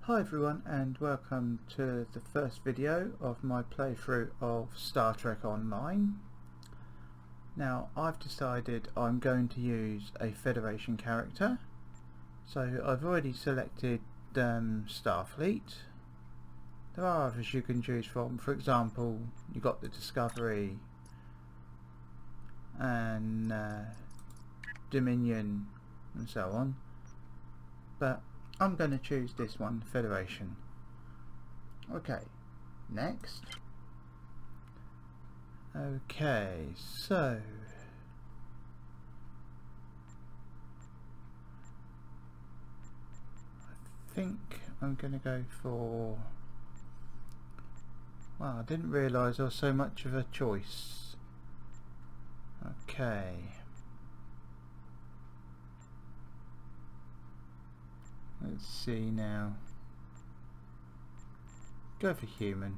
Hi everyone, and welcome to the first video of my playthrough of Star Trek Online. Now I've decided I'm going to use a Federation character, so I've already selected Starfleet. There are others you can choose from. For example, you've got the Discovery and Dominion and so on, but I'm going to choose this one, Federation. Okay, next. Okay, so I think I'm going to go for... Wow, I didn't realise there was so much of a choice. Okay. Let's see now. Go for human.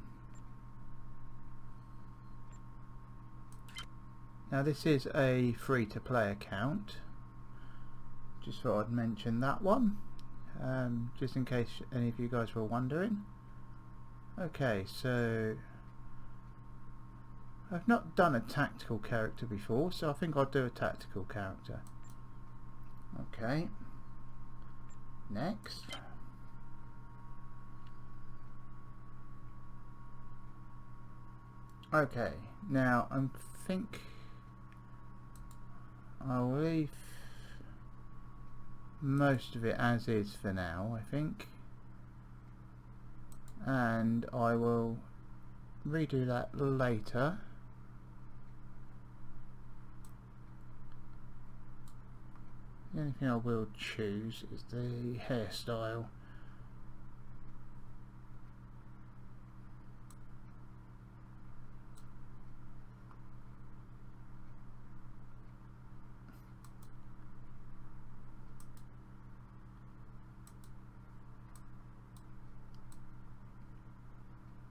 Now this is a free-to-play account. Just thought I'd mention that one, just in case any of you guys were wondering. Okay, so I've not done a tactical character before, so I think I'll do a tactical character. Okay. Next. Okay, now I think I'll leave most of it as is for now, I think, and I will redo that later. The only thing I will choose is the hairstyle.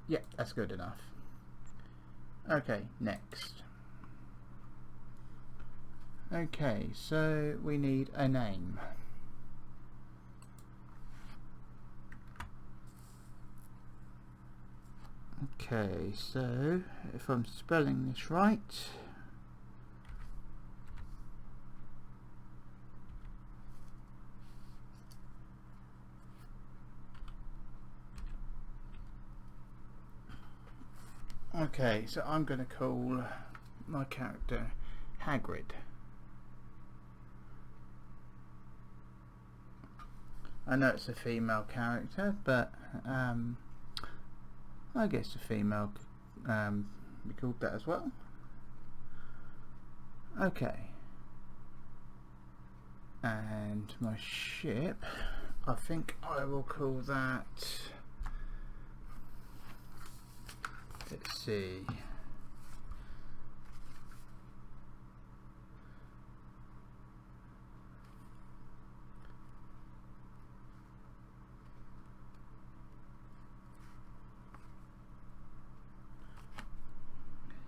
Yeah, that's good enough. Okay, next. Okay, so we need a name. Okay, so if I'm spelling this right, okay, so I'm going to call my character Hagrid. I know it's a female character, but I guess a female could be called that as well. Okay. And my ship, I think I will call that, let's see,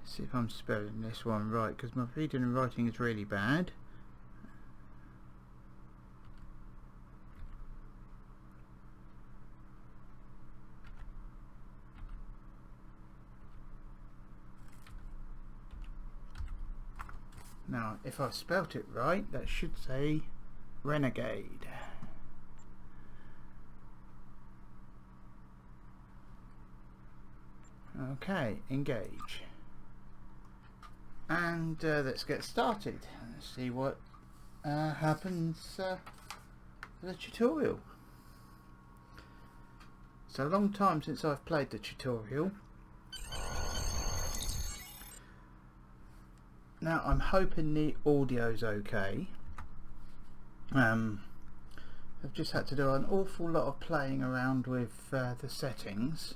see if I'm spelling this one right, because my reading and writing is really bad. Now if I've spelt it right, that should say Renegade. Okay, engage. And let's get started. Let's see what happens for the tutorial. It's a long time since I've played the tutorial. Now I'm hoping the audio's okay. I've just had to do an awful lot of playing around with the settings,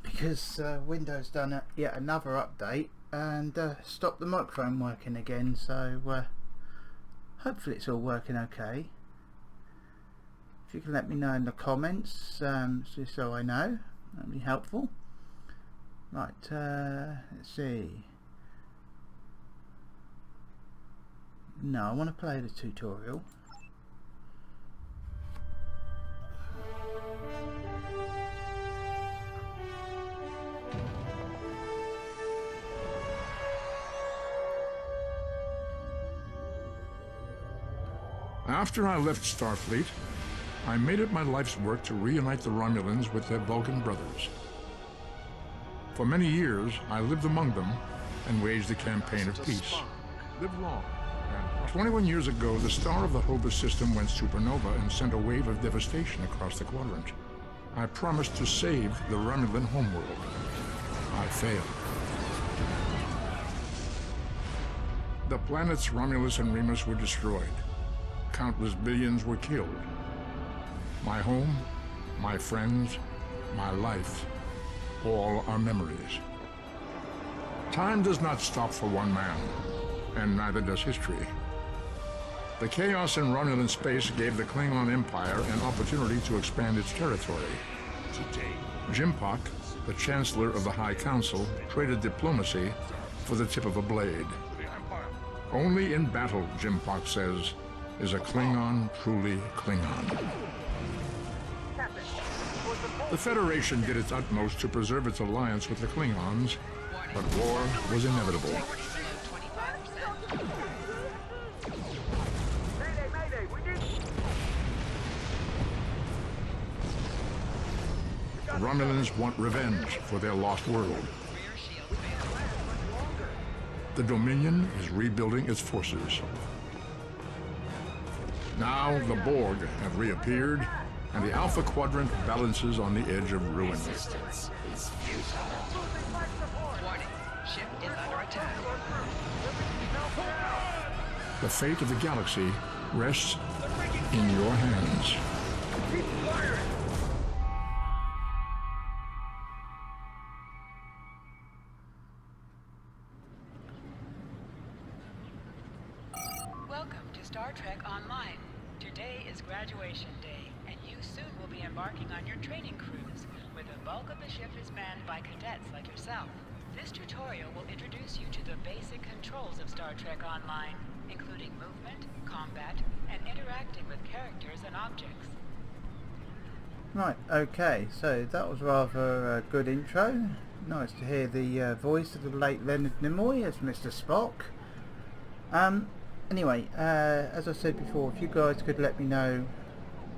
because Windows done yet another update and stopped the microphone working again, so hopefully it's all working okay. If you can let me know in the comments, just so I know, that'd be helpful. Right, let's see. No, I want to play the tutorial. After I left Starfleet, I made it my life's work to reunite the Romulans with their Vulcan brothers. For many years, I lived among them and waged a campaign of peace. Live long. And 21 years ago, the star of the Hova system went supernova and sent a wave of devastation across the quadrant. I promised to save the Romulan homeworld. I failed. The planets Romulus and Remus were destroyed. Countless billions were killed. My home, my friends, my life, all are memories. Time does not stop for one man, and neither does history. The chaos in Romulan space gave the Klingon Empire an opportunity to expand its territory. Today, Jimpak, the Chancellor of the High Council, traded diplomacy for the tip of a blade. Only in battle, Jimpak says, is a Klingon truly Klingon. The Federation did its utmost to preserve its alliance with the Klingons, but war was inevitable. The Romulans want revenge for their lost world. The Dominion is rebuilding its forces. Now the Borg have reappeared, and the Alpha Quadrant balances on the edge of ruin. Resistance is futile. Warning, ship is under attack. The fate of the galaxy rests in your hands. Keep firing! Welcome to Star Trek Online. Today is graduation day, and you soon will be embarking on your training cruise, where the bulk of the ship is manned by cadets like yourself. This tutorial will introduce you to the basic controls of Star Trek Online, including movement, combat, and interacting with characters and objects. Right, okay, so that was rather a good intro. Nice to hear the voice of the late Leonard Nimoy as Mr. Spock. Anyway, as I said before, if you guys could let me know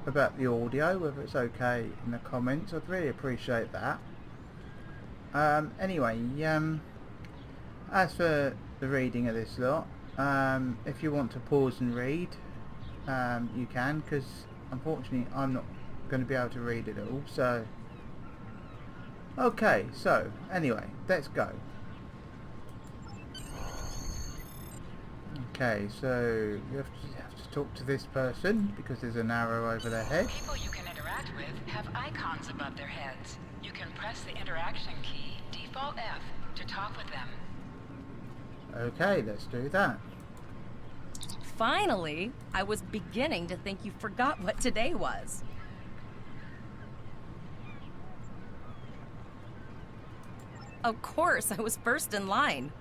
about the audio, whether it's okay in the comments, I'd really appreciate that. Anyway, as for the reading of this lot, if you want to pause and read, you can, because unfortunately I'm not going to be able to read it all, so... Okay, so, anyway, let's go. Okay, so you have to talk to this person because there's an arrow over their head. People you can interact with have icons above their heads. You can press the interaction key, default F, to talk with them. Okay, let's do that. Finally, I was beginning to think you forgot what today was. Of course, I was first in line.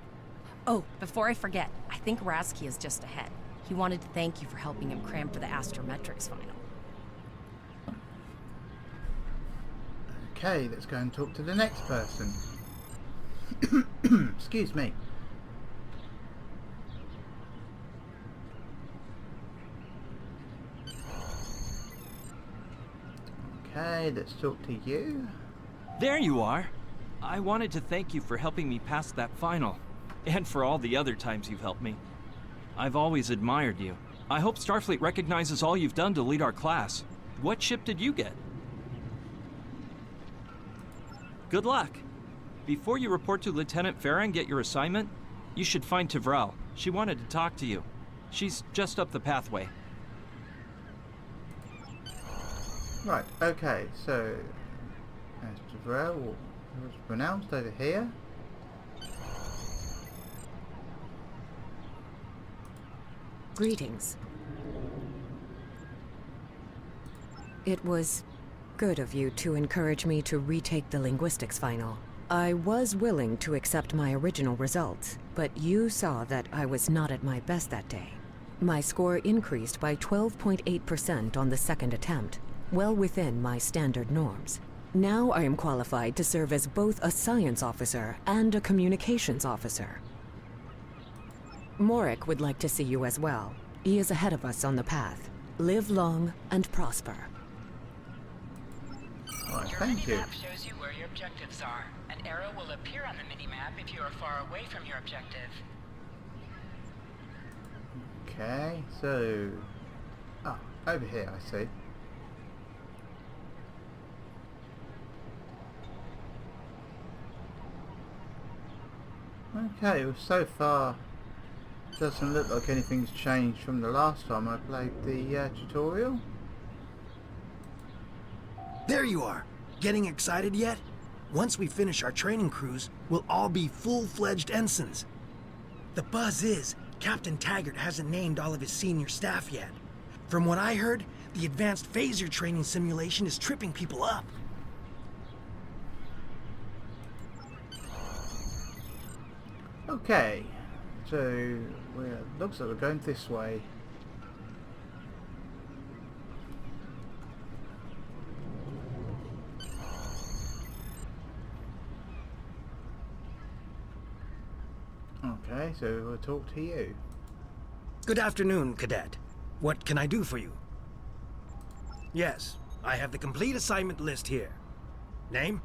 Oh, before I forget, I think Rasky is just ahead. He wanted to thank you for helping him cram for the astrometrics final. Okay, let's go and talk to the next person. Excuse me. Okay, let's talk to you. There you are. I wanted to thank you for helping me pass that final, and for all the other times you've helped me. I've always admired you. I hope Starfleet recognizes all you've done to lead our class. What ship did you get? Good luck. Before you report to Lieutenant Farah and get your assignment, you should find Tvrel. She wanted to talk to you. She's just up the pathway. Right, okay, so... That's Tvrel, it was pronounced over here. Greetings. It was good of you to encourage me to retake the linguistics final. I was willing to accept my original results, but you saw that I was not at my best that day. My score increased by 12.8% on the second attempt, well within my standard norms. Now I am qualified to serve as both a science officer and a communications officer. Morik would like to see you as well. He is ahead of us on the path. Live long and prosper. Right, Your thank you. mini-map shows you where your objectives are. An arrow will appear on the mini-map if you are far away from your objective. Okay, so... Oh, over here, I see. Okay, well, so far doesn't look like anything's changed from the last time I played the tutorial. There you are. Getting excited yet? Once we finish our training cruise, we'll all be full-fledged ensigns. The buzz is, Captain Taggart hasn't named all of his senior staff yet. From what I heard, the advanced phaser training simulation is tripping people up. Okay, so looks like we're going this way. Okay, so we'll talk to you. Good afternoon, Cadet. What can I do for you? Yes, I have the complete assignment list here. Name?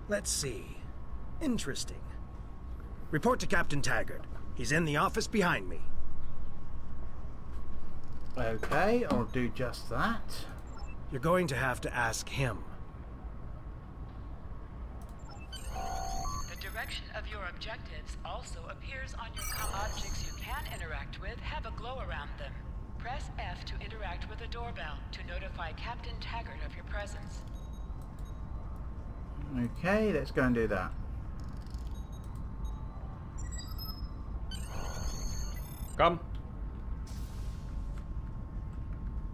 Let's see. Interesting. Report to Captain Taggart. He's in the office behind me. Okay, I'll do just that. You're going to have to ask him. The direction of your objectives also appears on your objects you can interact with have a glow around them. Press F to interact with a doorbell to notify Captain Taggart of your presence. Okay, let's go and do that. Come.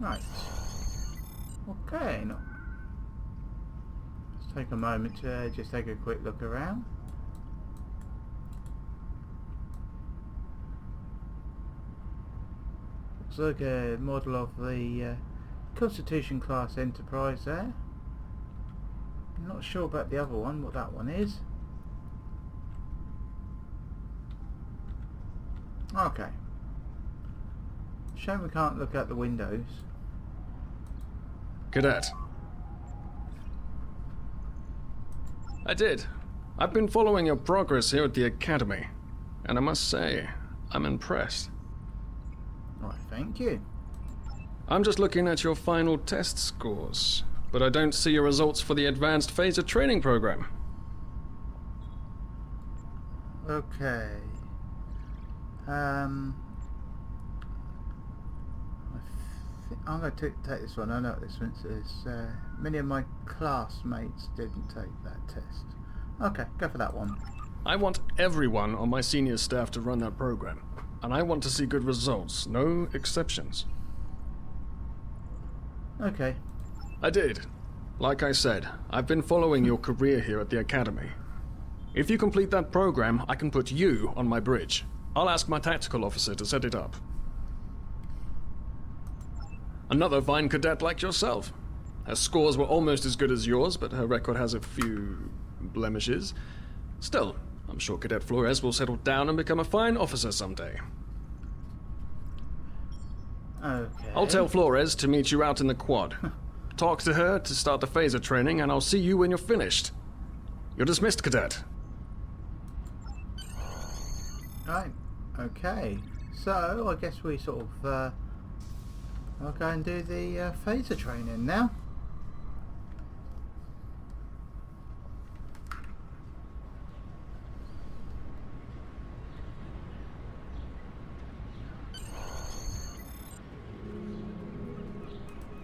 Right. Okay, no. Let's take a moment to just take a quick look around. Looks like a model of the Constitution class Enterprise there. I'm not sure about the other one, what that one is. Okay. Shame we can't look out the windows. Cadet. I did. I've been following your progress here at the Academy, and I must say, I'm impressed. Right, thank you. I'm just looking at your final test scores, but I don't see your results for the Advanced Phaser Training Program. Okay. I'm going to take this one. I know what this one says. Many of my classmates didn't take that test. Okay, go for that one. I want everyone on my senior staff to run that program, and I want to see good results, no exceptions. Okay. I did. Like I said, I've been following your career here at the Academy. If you complete that program, I can put you on my bridge. I'll ask my tactical officer to set it up. Another fine cadet like yourself. Her scores were almost as good as yours, but her record has a few blemishes. Still, I'm sure Cadet Flores will settle down and become a fine officer someday. Okay. I'll tell Flores to meet you out in the quad. Talk to her to start the phaser training, and I'll see you when you're finished. You're dismissed, Cadet. Right. Okay. So, I guess we sort of... I'll go and do the phaser training now.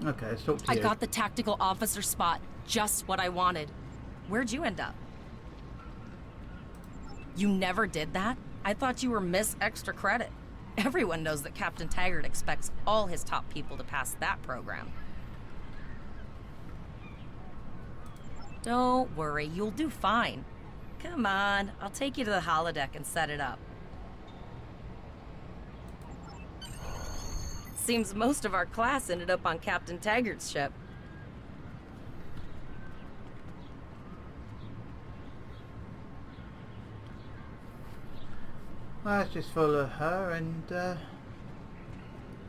Okay, let's talk to I you. got the tactical officer spot. Just what I wanted. Where'd you end up? You never did that? I thought you were Miss Extra Credit. Everyone knows that Captain Taggart expects all his top people to pass that program. Don't worry, you'll do fine. Come on, I'll take you to the holodeck and set it up. Seems most of our class ended up on Captain Taggart's ship. Let's just follow her and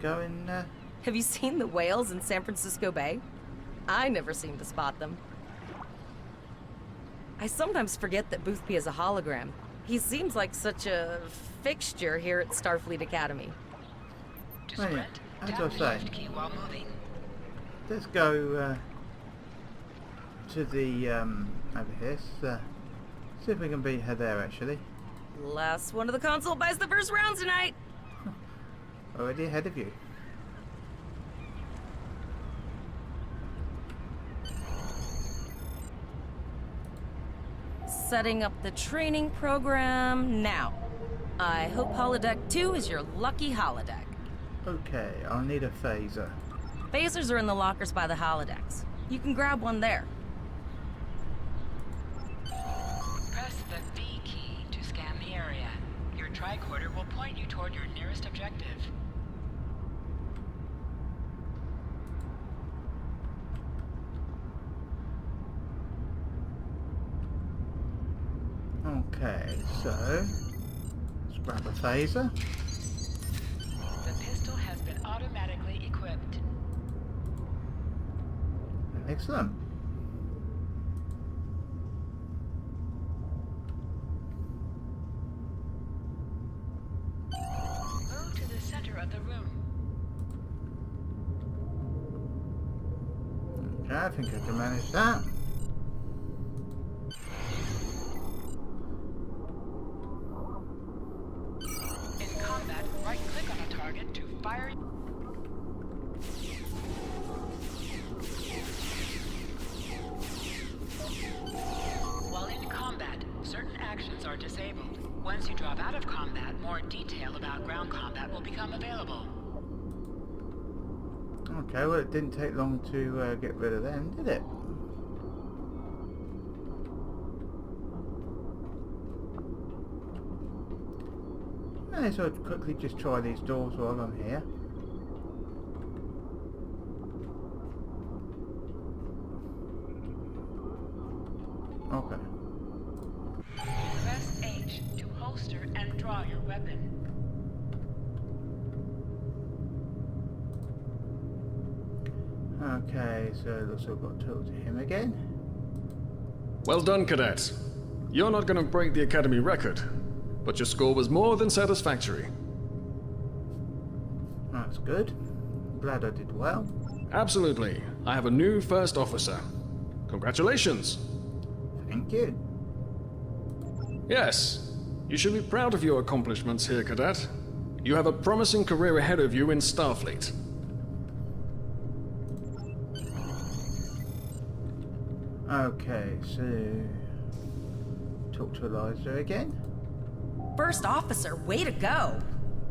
go and... Have you seen the whales in San Francisco Bay? I never seem to spot them. I sometimes forget that Boothby is a hologram. He seems like such a fixture here at Starfleet Academy. To Oh, yeah. sprint, As tap I was the saying. shift key while moving. Let's go to the over here. See if we can beat her there. Actually, Last one of the console buys the first round tonight. already ahead of you. Setting up the training program now. I hope holodeck 2 is your lucky holodeck. Okay, I'll need a phaser. Phasers are in the lockers by the holodecks. You can grab one there. Press the V key to scan the area. Your tricorder will point you toward your nearest objective. Okay, so let's grab a phaser. The pistol has been automatically equipped. Excellent. Move to the center of the room. Okay, I think I can manage that. In combat, right-click on a target to fire. While in combat, certain actions are disabled. Once you drop out of combat, more detail about ground combat will become available. Okay, well it didn't take long to get rid of them, did it? May as well quickly just try these doors while I'm here. Okay. Press H to holster and draw your weapon. Okay, so it looks like I've got to talk to him again. Well done, cadet. You're not going to break the Academy record, but your score was more than satisfactory. That's good. Glad I did well. Absolutely. I have a new first officer. Congratulations. Thank you. Yes, you should be proud of your accomplishments here, cadet. You have a promising career ahead of you in Starfleet. Okay, so talk to Eliza again. First officer, way to go.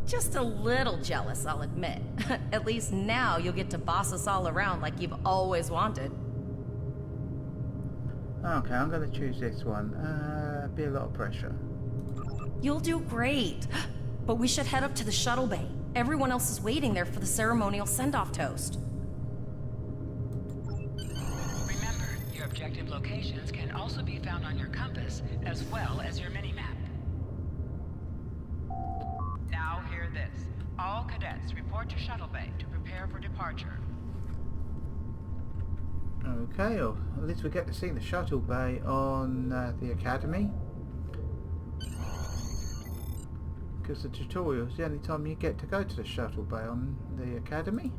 Just a little jealous, I'll admit. At least now you'll get to boss us all around like you've always wanted. Okay, I'm going to choose this one. Be a lot of pressure. You'll do great. But we should head up to the shuttle bay. Everyone else is waiting there for the ceremonial send-off toast. Remember, your objective locations can also be found on your compass, as well as your mini-map. Now hear this. All cadets report to Shuttle Bay to prepare for departure. Okay, or at least we get to see the shuttle bay on the Academy. Because the tutorial is the only time you get to go to the shuttle bay on the Academy.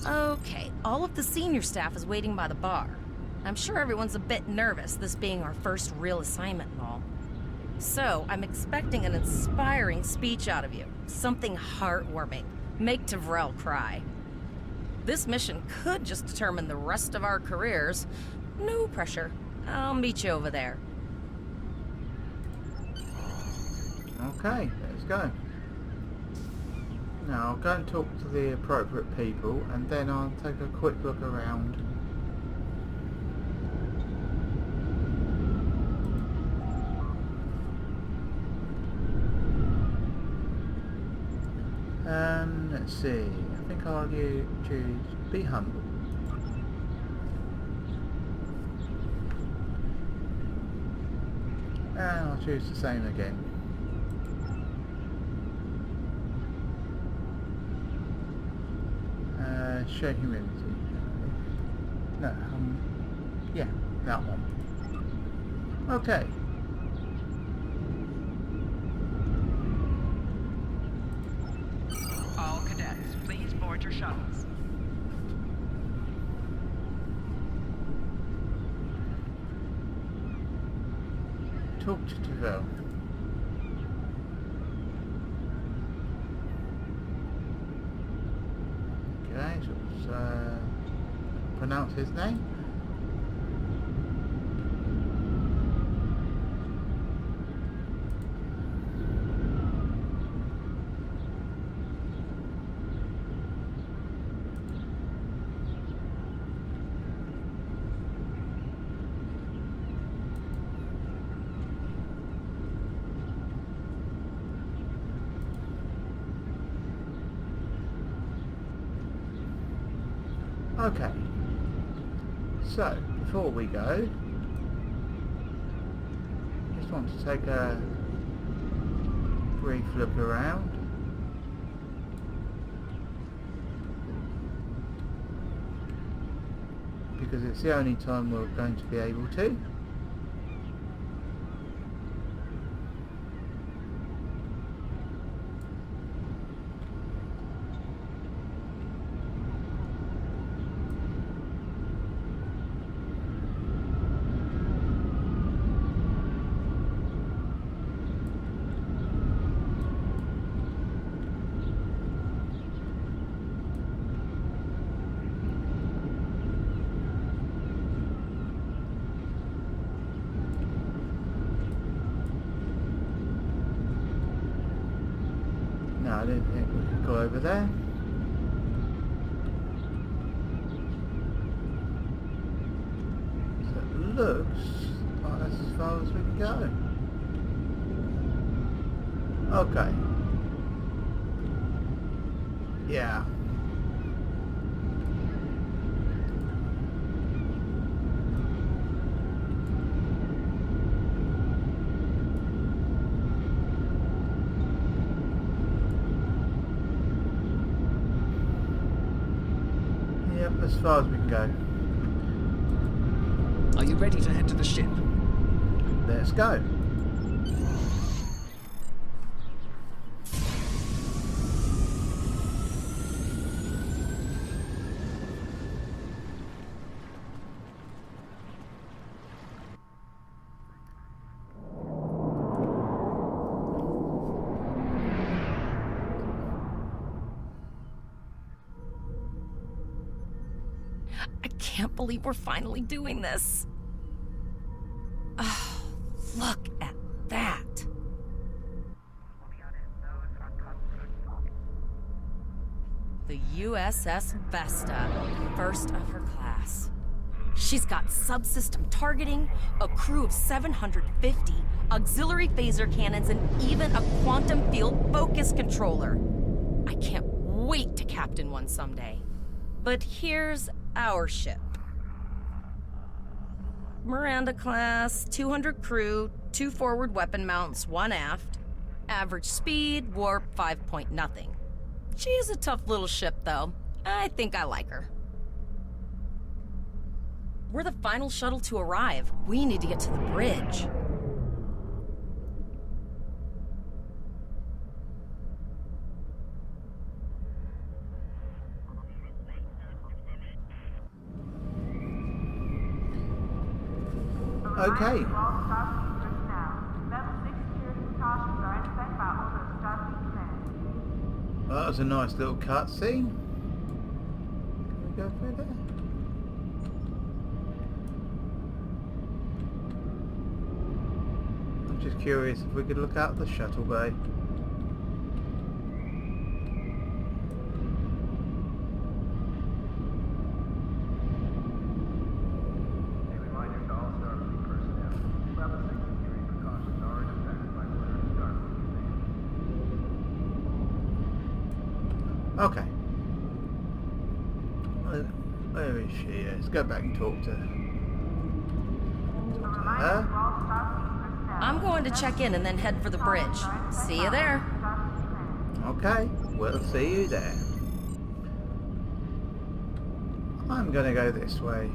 Okay, all of the senior staff is waiting by the bar. I'm sure everyone's a bit nervous, this being our first real assignment and all. So, I'm expecting an inspiring speech out of you. Something heartwarming. Make Tavrel cry. This mission could just determine the rest of our careers. No pressure. I'll meet you over there. Okay, let's go. Now I'll go and talk to the appropriate people and then I'll take a quick look around. Let's see, I think I'll choose be humble. And I'll choose the same again. show humility. No, yeah, that one. Okay. All cadets, please board your shuttles. Talk to Tavell. Okay, so let's pronounce his name. Okay, so before we go, just want to take a brief look around. Because it's the only time we're going to be able to. No, I don't think we could go over there. So it looks like that's as far as we can go. Okay. Yeah. Yep, as far as we can go. Are you ready to head to the ship? Let's go. I can't believe we're finally doing this. Oh, look at that. The USS Vesta, first of her class. She's got subsystem targeting, a crew of 750, auxiliary phaser cannons, and even a quantum field focus controller. I can't wait to captain one someday. But here's our ship. Miranda class, 200 crew, 2 forward weapon mounts, 1 aft. Average speed, warp 5 point nothing. She is a tough little ship, though. I think I like her. We're the final shuttle to arrive. We need to get to the bridge. Okay. Well, that was a nice little cutscene. Can we go through there? I'm just curious if we could look out the shuttle bay. Okay. Where is she? Let's go back and talk to her. I'm going to check in and then head for the bridge. See you there. Okay, we'll see you there. I'm gonna go this way.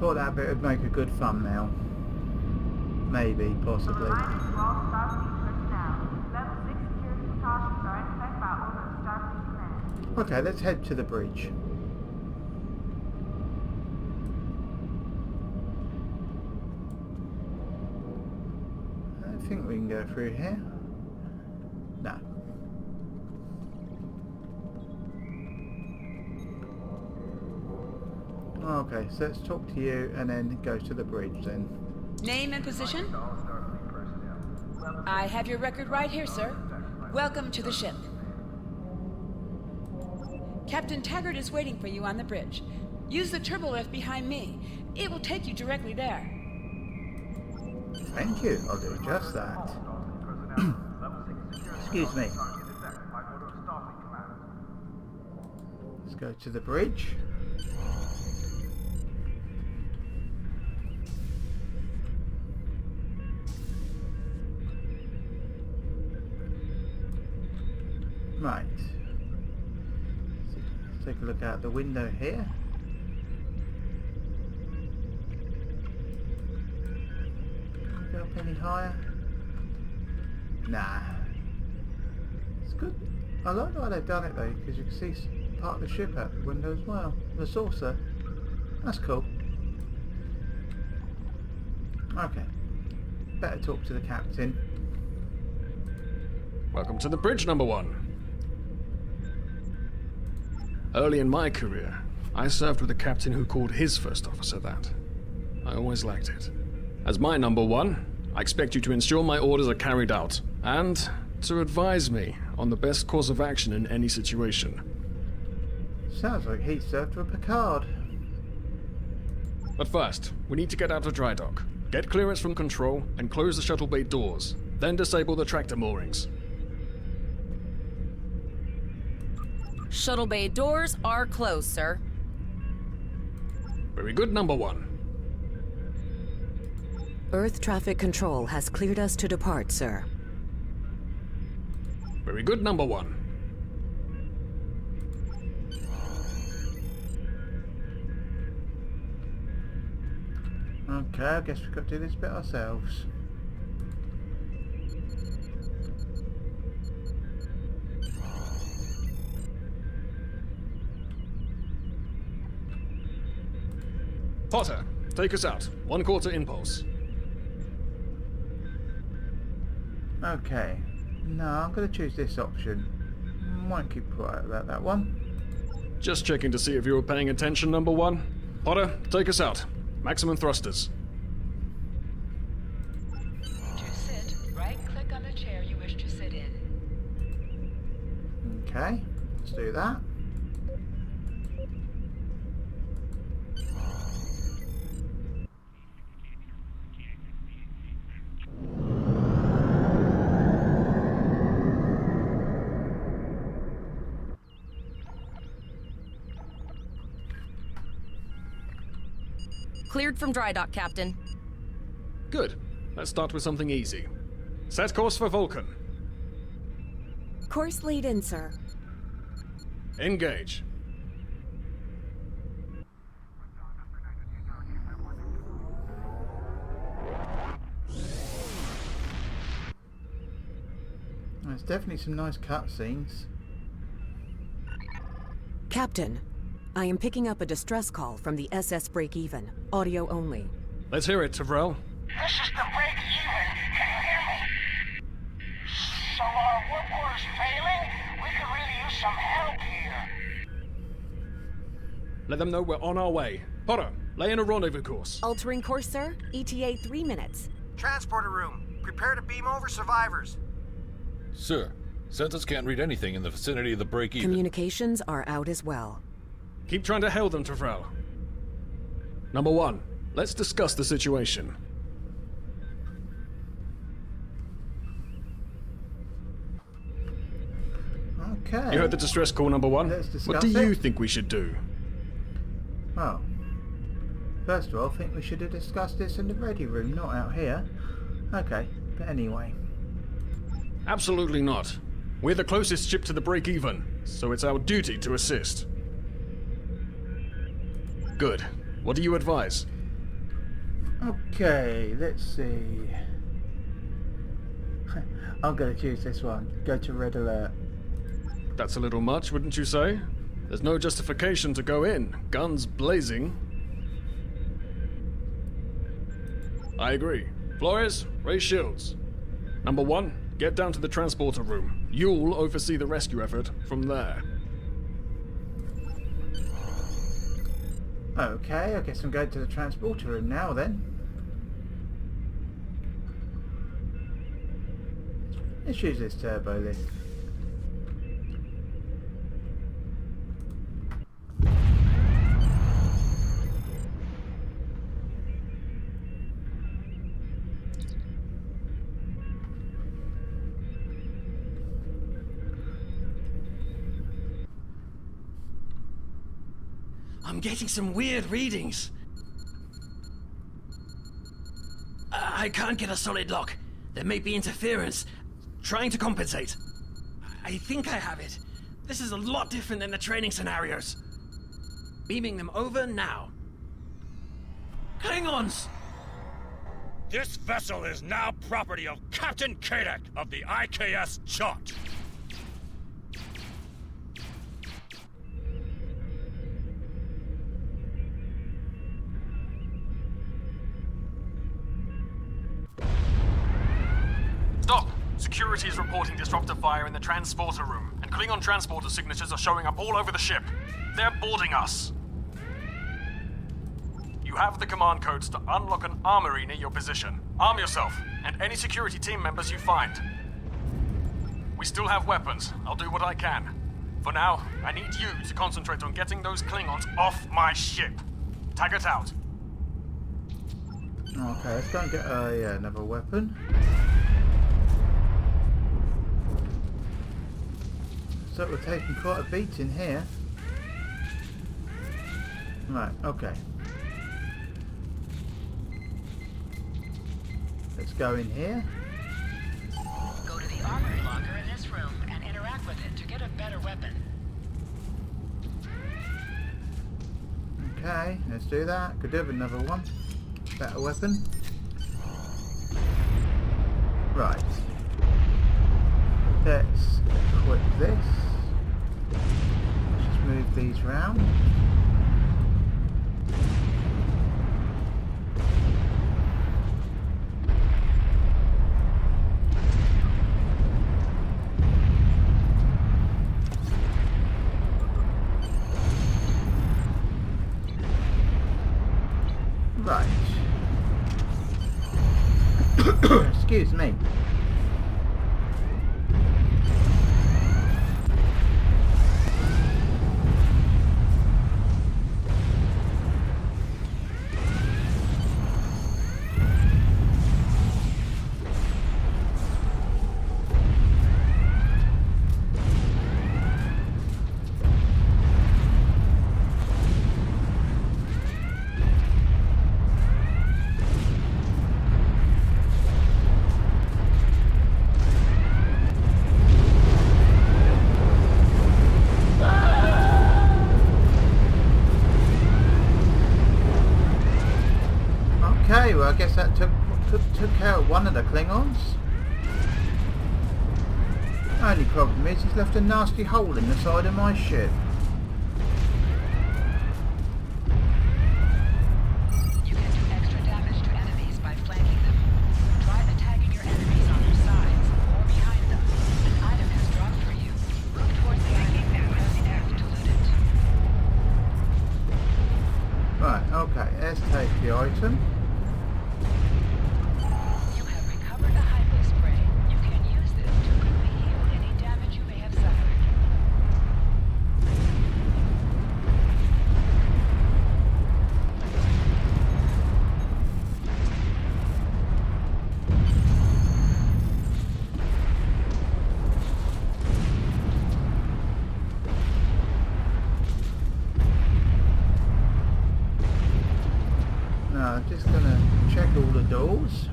Thought that bit would make a good thumbnail. Maybe, possibly. Okay, let's head to the bridge. I don't think we can go through here. No. Okay, so let's talk to you and then go to the bridge then. Name and position? I have your record right here, sir. Welcome to the ship. Captain Taggart is waiting for you on the bridge. Use the turbo lift behind me. It will take you directly there. Thank you, I'll do just that. Excuse me. Let's go to the bridge. Right. Let's take a look out the window here. Can we go up any higher? Nah. It's good. I like the way they've done it though, because you can see part of the ship out the window as well. The saucer. That's cool. Okay. Better talk to the captain. Welcome to the bridge, number 1. Early in my career, I served with a captain who called his first officer that. I always liked it. As my number 1, I expect you to ensure my orders are carried out, and to advise me on the best course of action in any situation. Sounds like he served with Picard. But first, we need to get out of dry dock, get clearance from control, and close the shuttle bay doors, then disable the tractor moorings. Shuttle bay doors are closed, sir. Very good, number 1. Earth traffic control has cleared us to depart, sir. Very good, number 1. Okay, I guess we've got to do this bit ourselves. Potter, take us out. 1/4 impulse. Okay. No, I'm going to choose this option. Might keep quiet about that one. Just checking to see if you were paying attention, number 1. Potter, take us out. Maximum thrusters. To sit, right-click on the chair you wish to sit in. Okay, let's do that. Cleared from dry dock, Captain. Good. Let's start with something easy. Set course for Vulcan. Course lead in, sir. Engage. There's definitely some nice cutscenes. Captain, I am picking up a distress call from the SS Break-Even. Audio only. Let's hear it, Tavrel. This is the break-even. Can you hear me? So our work order's failing? We could really use some help here. Let them know we're on our way. Potter, lay in a rendezvous course. Altering course, sir. ETA 3 minutes. Transporter room. Prepare to beam over survivors. Sir, Census can't read anything in the vicinity of the break-even. Communications are out as well. Keep trying to hail them, Tavrel. Number 1, Let's discuss the situation. Okay. You heard the distress call, number one? Let's discuss What do you it. think we should do? Well, first of all, I think we should have discussed this in the ready room, not out here. Okay, but anyway. Absolutely not. We're the closest ship to the break-even, so it's our duty to assist. Good. What do you advise? Okay, let's see. I'm going to choose this one. Go to red alert. That's a little much, wouldn't you say? There's no justification to go in. Guns blazing. I agree. Flores, raise shields. Number one, get down to the transporter room. You'll oversee the rescue effort from there. Okay, I guess I'm going to the transporter room now then. Let's use this turbo lift. I'm getting some weird readings. I can't get a solid lock. There may be interference. Trying to compensate. I think I have it. This is a lot different than the training scenarios. Beaming them over now. Klingons! This vessel is now property of Captain Kadek of the IKS Jot. Stop! Security is reporting disruptive fire in the transporter room, and Klingon transporter signatures are showing up all over the ship. They're boarding us. You have the command codes to unlock an armory near your position. Arm yourself, and any security team members you find. We still have weapons. I'll do what I can. For now, I need you to concentrate on getting those Klingons off my ship. Taggart out. Okay, let's go and get another weapon. So we're taking quite a beating here. Right, okay. Let's go in here. Go to the armory locker in this room and interact with it to get a better weapon. Okay, let's do that. Could do with another one. Better weapon. Right. Let's equip this. Let's just move these round. Right. Excuse me. Okay, well I guess that took care of one of the Klingons. Only problem is he's left a nasty hole in the side of my ship. You can do extra damage to enemies by flanking them. Try attacking your enemies on their sides or behind them. An item has dropped for you. Move towards the item and press F to loot it. Right, okay, let's take the item. You have recovered a hypo spray. You can use this to quickly heal any damage you may have suffered. I'm just going to check all the doors.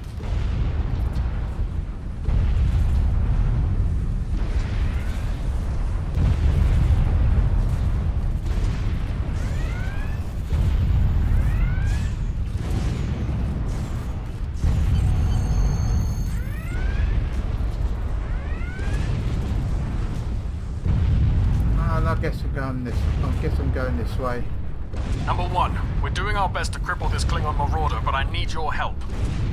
I guess I'm going this way. Number 1, we're doing our best to cripple this Klingon marauder, but I need your help.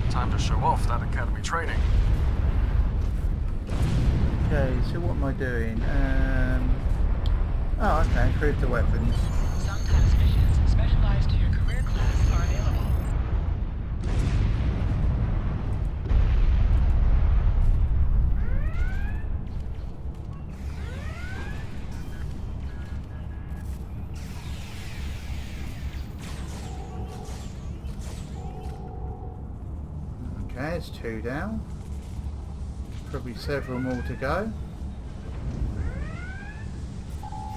Time to show off that academy training. Okay, so what am I doing? Oh, okay, improve the weapons. Sometimes missions specialized to your career class are available. Okay, it's 2 down. Probably several more to go.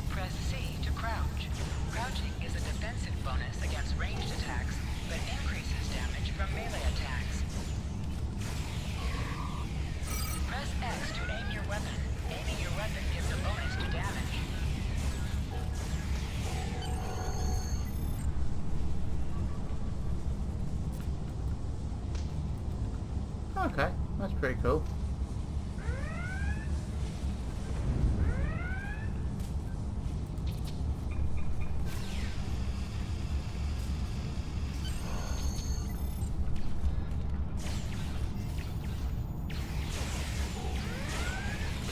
Press C to crouch. Crouching is a defensive bonus against ranged attacks, but increases damage from melee attacks. Press X to aim your weapon. Aiming your weapon gives a bonus to damage. Okay, that's pretty cool.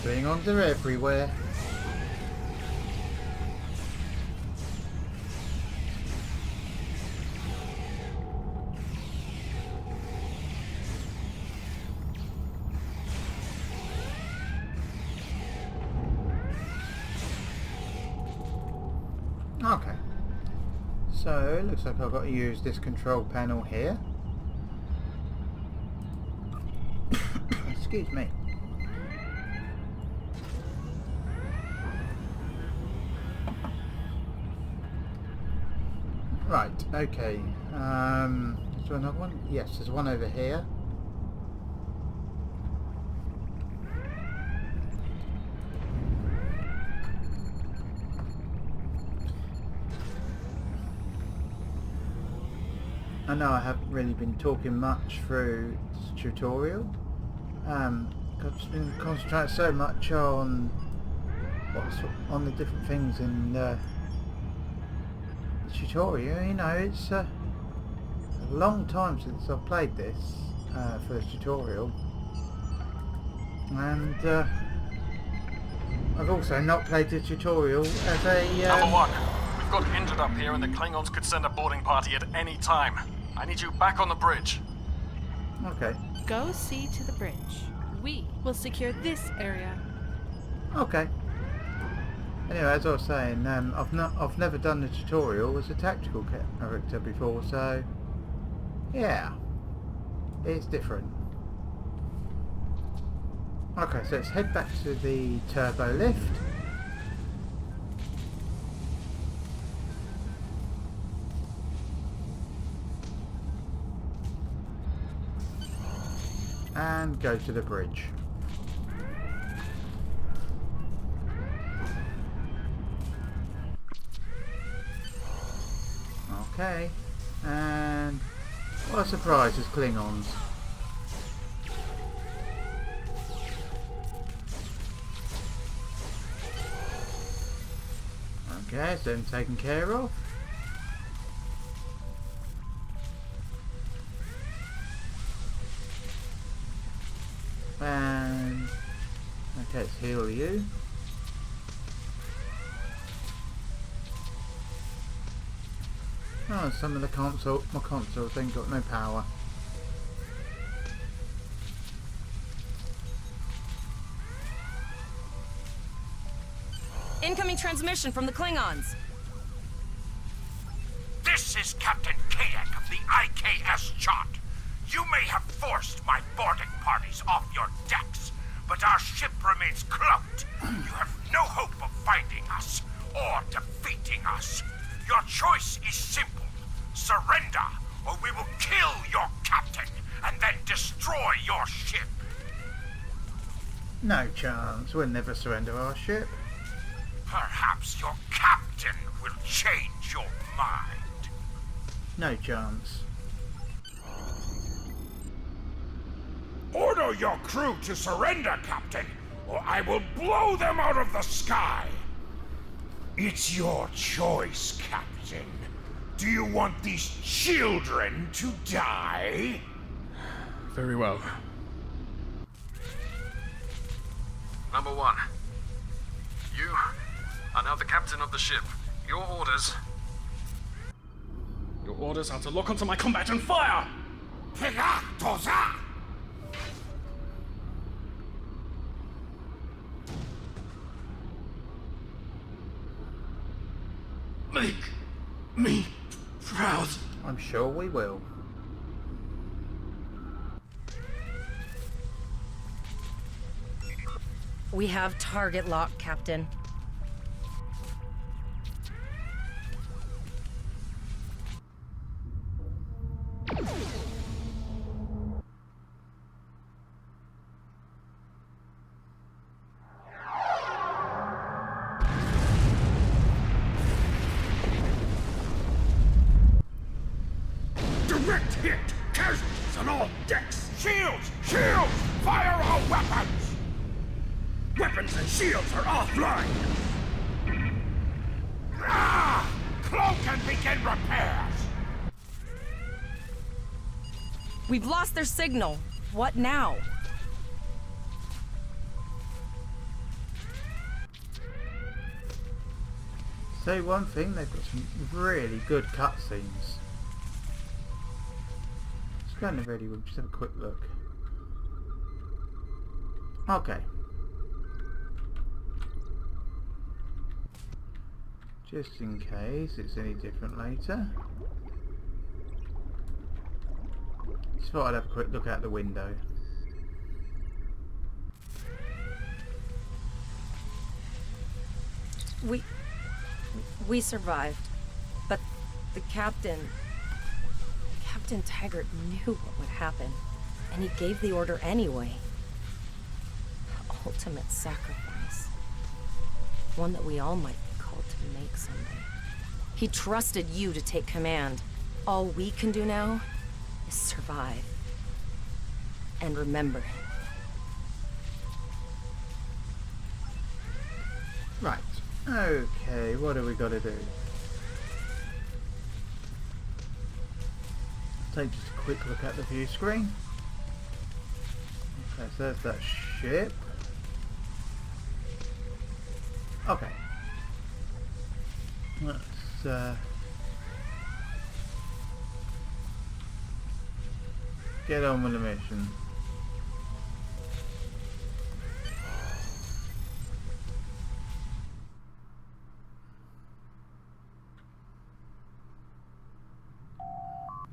Klingons are everywhere. Okay, so it looks like I've got to use this control panel here. Excuse me. Right, okay. Is there another one? Yes, there's one over here. I know I haven't really been talking much through this tutorial. I've just been concentrating so much on the different things in the tutorial. You know, it's a long time since I've played this for the tutorial, and I've also not played the tutorial as a Number 1, we've got injured up here and the Klingons could send a boarding party at any time. I need you back on the bridge. Okay. Go see to the bridge. We will secure this area. Okay. Anyway, as I was saying, I've never done the tutorial as a tactical character before, so yeah, it's different. Okay, so let's head back to the turbo lift. And go to the bridge. Okay, and what a surprise, it's Klingons. Okay, so them taken care of. And okay, let's heal you. Oh, some of my consoles ain't got no power. Incoming transmission from the Klingons. This is Captain Kadek of the IKS Chart. You may have forced my boarding parties off your decks, but our ship remains cloaked. You have no hope of finding us or defeating us. Your choice is simple. Surrender, or we will kill your captain and then destroy your ship. No chance. We'll never surrender our ship. Perhaps your captain will change your mind. No chance. Order your crew to surrender, Captain, or I will blow them out of the sky. It's your choice, Captain. Do you want these children to die? Very well. Number 1. You are now the captain of the ship. Your orders... Your orders are to lock onto my combat and fire! Toza! Make me proud. I'm sure we will. We have target lock, Captain. Direct hit! Casualties on all decks! Shields! Shields! Fire all weapons! Weapons and shields are offline! Ah! Cloak and begin repairs! We've lost their signal. What now? Say one thing, they've got some really good cutscenes. Let's go in the ready room, just have a quick look. Okay. Just in case it's any different later. Just thought I'd have a quick look out the window. We survived, but the Captain Taggart knew what would happen, and he gave the order anyway. Ultimate sacrifice. One that we all might be called to make someday. He trusted you to take command. All we can do now is survive. And remember him. Right. Okay, what do we got to do? Take just a quick look at the view screen. Okay, so there's that ship. Okay. Let's get on with the mission.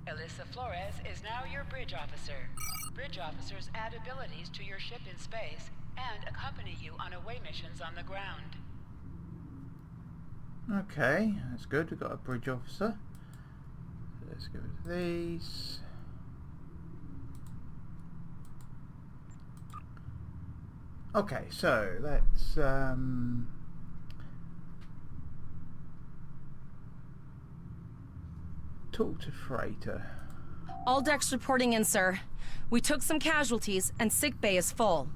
Alyssa Flores is now your bridge officer. Bridge officers add abilities to your ship in space and accompany you on away missions on the ground. Okay, that's good. We've got a bridge officer. Let's go with these. Okay, so let's talk to Freighter. All decks reporting in, sir. We took some casualties, and sickbay is full.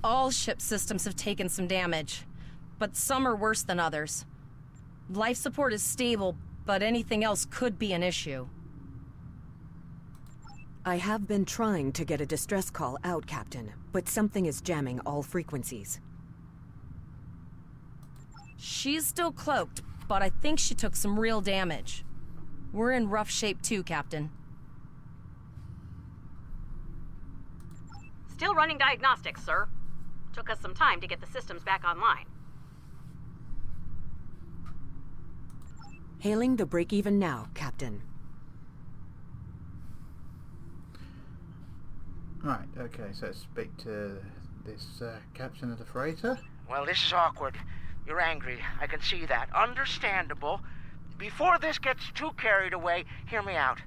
All ship systems have taken some damage, but some are worse than others. Life support is stable, but anything else could be an issue. I have been trying to get a distress call out, Captain, but something is jamming all frequencies. She's still cloaked, but I think she took some real damage. We're in rough shape too, Captain. Still running diagnostics, sir. Took us some time to get the systems back online. Hailing the break-even now, Captain. Right, okay, so let's speak to this captain of the freighter. Well, this is awkward. You're angry. I can see that. Understandable. Before this gets too carried away, hear me out.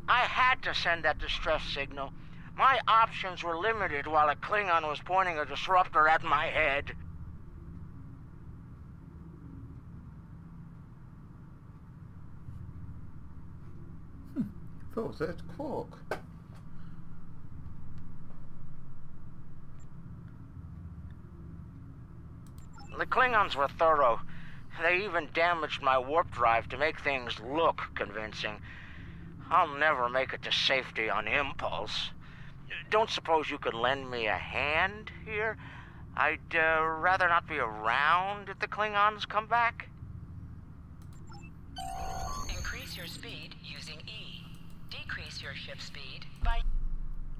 I had to send that distress signal. My options were limited while a Klingon was pointing a disruptor at my head. Thought that's Quark. The Klingons were thorough. They even damaged my warp drive to make things look convincing. I'll never make it to safety on impulse. Don't suppose you could lend me a hand here? I'd rather not be around if the Klingons come back. Increase your speed using E. Decrease your ship speed by...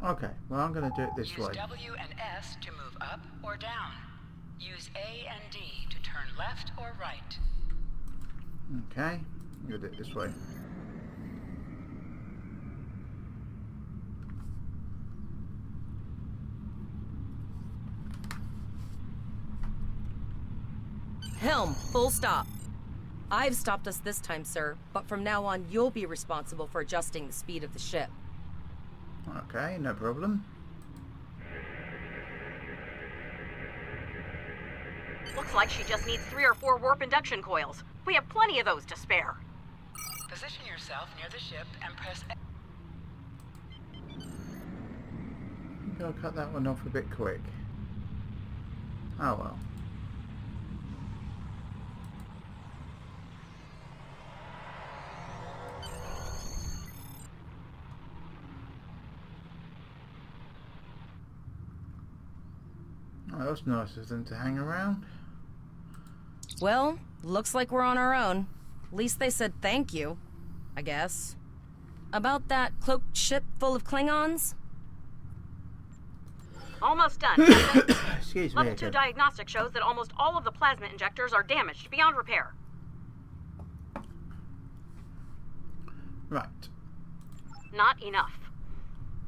Okay, well I'm going to do it this way. Use W and S to move up or down. Use A and D to turn left or right. Okay, I'm going to do it this way. Helm, full stop. I've stopped us this time, sir, but from now on you'll be responsible for adjusting the speed of the ship. Okay, no problem. Looks like she just needs 3 or 4 warp induction coils. We have plenty of those to spare. Position yourself near the ship and press A. I think I'll cut that one off a bit quick. Oh well. Oh, that was nice of them to hang around. Well, looks like we're on our own. At least they said thank you, I guess. About that cloaked ship full of Klingons? Almost done, Captain. Excuse me Level 2 again. diagnostic shows that almost all of the plasma injectors are damaged beyond repair. Right. Not enough.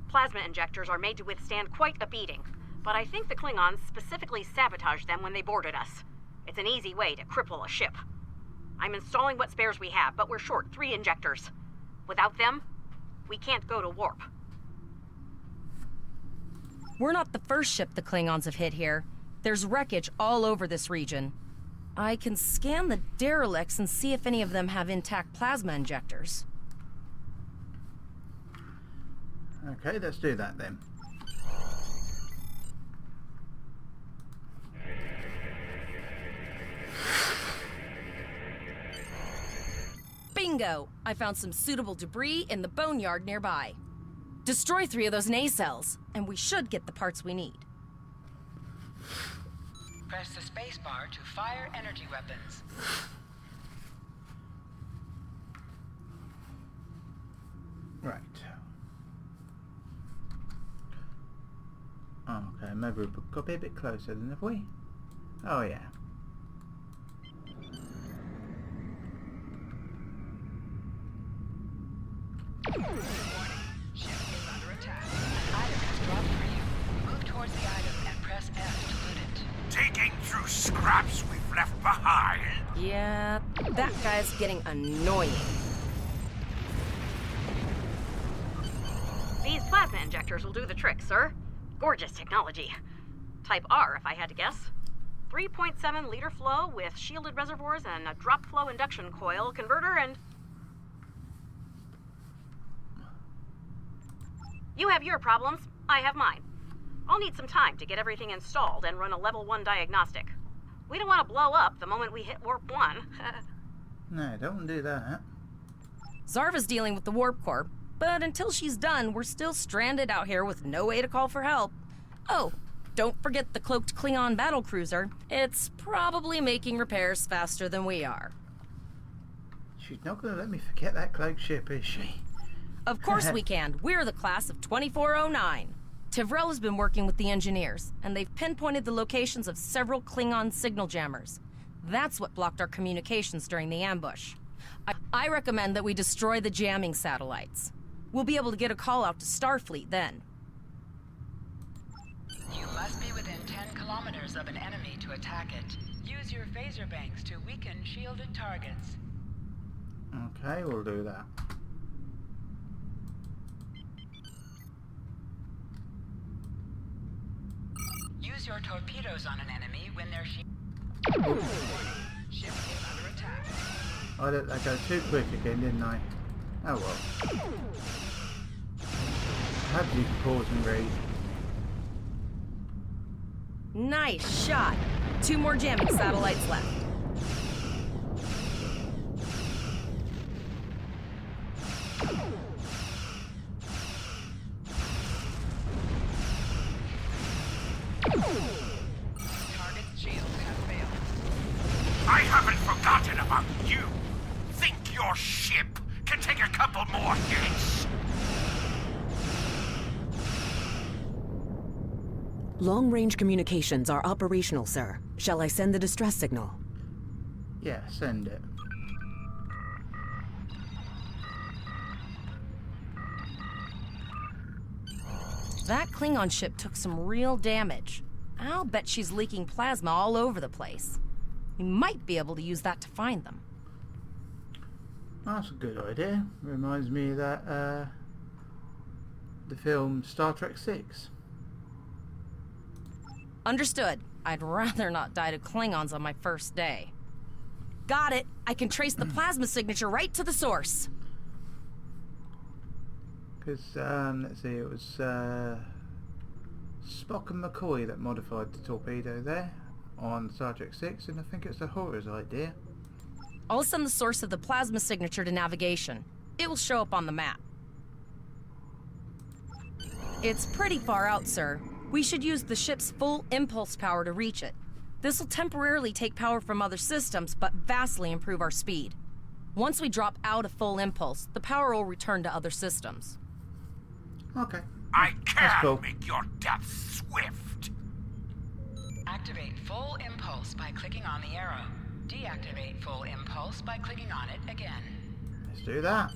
Plasma injectors are made to withstand quite a beating, but I think the Klingons specifically sabotaged them when they boarded us. It's an easy way to cripple a ship. I'm installing what spares we have, but we're short 3 injectors. Without them, we can't go to warp. We're not the first ship the Klingons have hit here. There's wreckage all over this region. I can scan the derelicts and see if any of them have intact plasma injectors. Okay, let's do that then. Bingo! I found some suitable debris in the boneyard nearby. Destroy 3 of those nacelles, and we should get the parts we need. Press the spacebar to fire energy weapons. Right. Okay, maybe we've got to be a bit closer then, have we? Oh yeah. Warning. Ship is under attack. An item is dropped for you. Move towards the item and press F to loot it. Digging through scraps we've left behind? Yeah, that guy's getting annoying. These plasma injectors will do the trick, sir. Gorgeous technology. Type R, if I had to guess. 3.7 liter flow with shielded reservoirs and a drop flow induction coil converter and... You have your problems, I have mine. I'll need some time to get everything installed and run a level 1 diagnostic. We don't want to blow up the moment we hit warp 1. No, don't do that. Zarva's dealing with the warp core, but until she's done, we're still stranded out here with no way to call for help. Oh, don't forget the cloaked Klingon battlecruiser. It's probably making repairs faster than we are. She's not going to let me forget that cloaked ship, is she? Of course we can. We're the class of 2409. Tivrel has been working with the engineers, and they've pinpointed the locations of several Klingon signal jammers. That's what blocked our communications during the ambush. I recommend that we destroy the jamming satellites. We'll be able to get a call out to Starfleet then. You must be within 10 kilometers of an enemy to attack it. Use your phaser banks to weaken shielded targets. Okay, we'll do that. your torpedoes on an enemy when their ship is under attack. I let that go too quick again, didn't I? Oh well. How did you pause and read? Nice shot. 2 more jamming satellites left. Target's shields have failed. I haven't forgotten about you. Think your ship can take a couple more hits? Long-range communications are operational, sir. Shall I send the distress signal? Yeah, send it. That Klingon ship took some real damage. I'll bet she's leaking plasma all over the place. We might be able to use that to find them. That's a good idea. Reminds me of that, the film Star Trek 6. Understood. I'd rather not die to Klingons on my first day. Got it. I can trace the plasma signature right to the source. Because, let's see, it was Spock and McCoy that modified the torpedo there on Star Trek 6, and I think it's a Horror's idea. I'll send the source of the plasma signature to navigation. It will show up on the map. It's pretty far out, sir. We should use the ship's full impulse power to reach it. This will temporarily take power from other systems, but vastly improve our speed. Once we drop out of full impulse, the power will return to other systems. Okay. I can cool. make your death swift. Activate full impulse by clicking on the arrow. Deactivate full impulse by clicking on it again. Let's do that.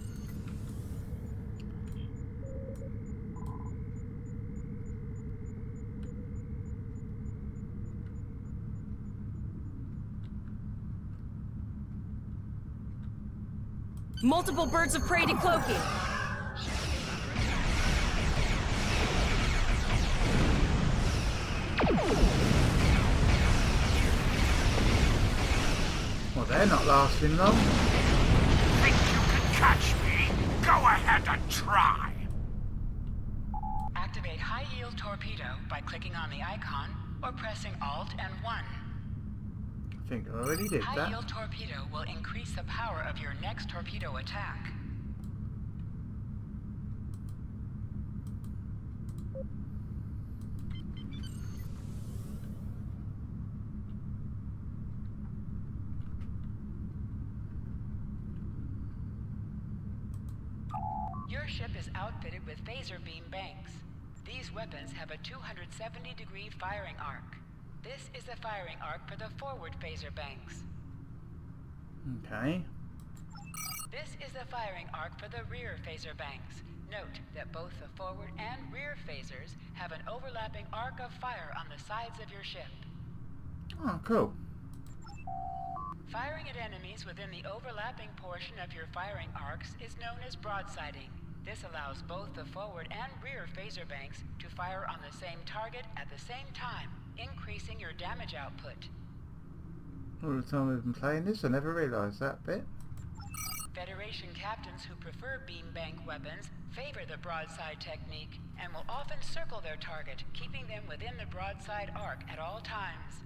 Multiple birds of prey decloaking. Well, they're not lasting long. Think you can catch me? Go ahead and try. Activate high-yield torpedo by clicking on the icon or pressing Alt and 1. I think I already did that. High-yield torpedo will increase the power of your next torpedo attack. Your ship is outfitted with phaser beam banks. These weapons have a 270-degree firing arc. This is the firing arc for the forward phaser banks. Okay. This is the firing arc for the rear phaser banks. Note that both the forward and rear phasers have an overlapping arc of fire on the sides of your ship. Oh, cool. Firing at enemies within the overlapping portion of your firing arcs is known as broadsiding. This allows both the forward and rear phaser banks to fire on the same target at the same time, increasing your damage output. All the time we've been playing this, I never realised that bit. Federation captains who prefer beam bank weapons favor the broadside technique and will often circle their target, keeping them within the broadside arc at all times.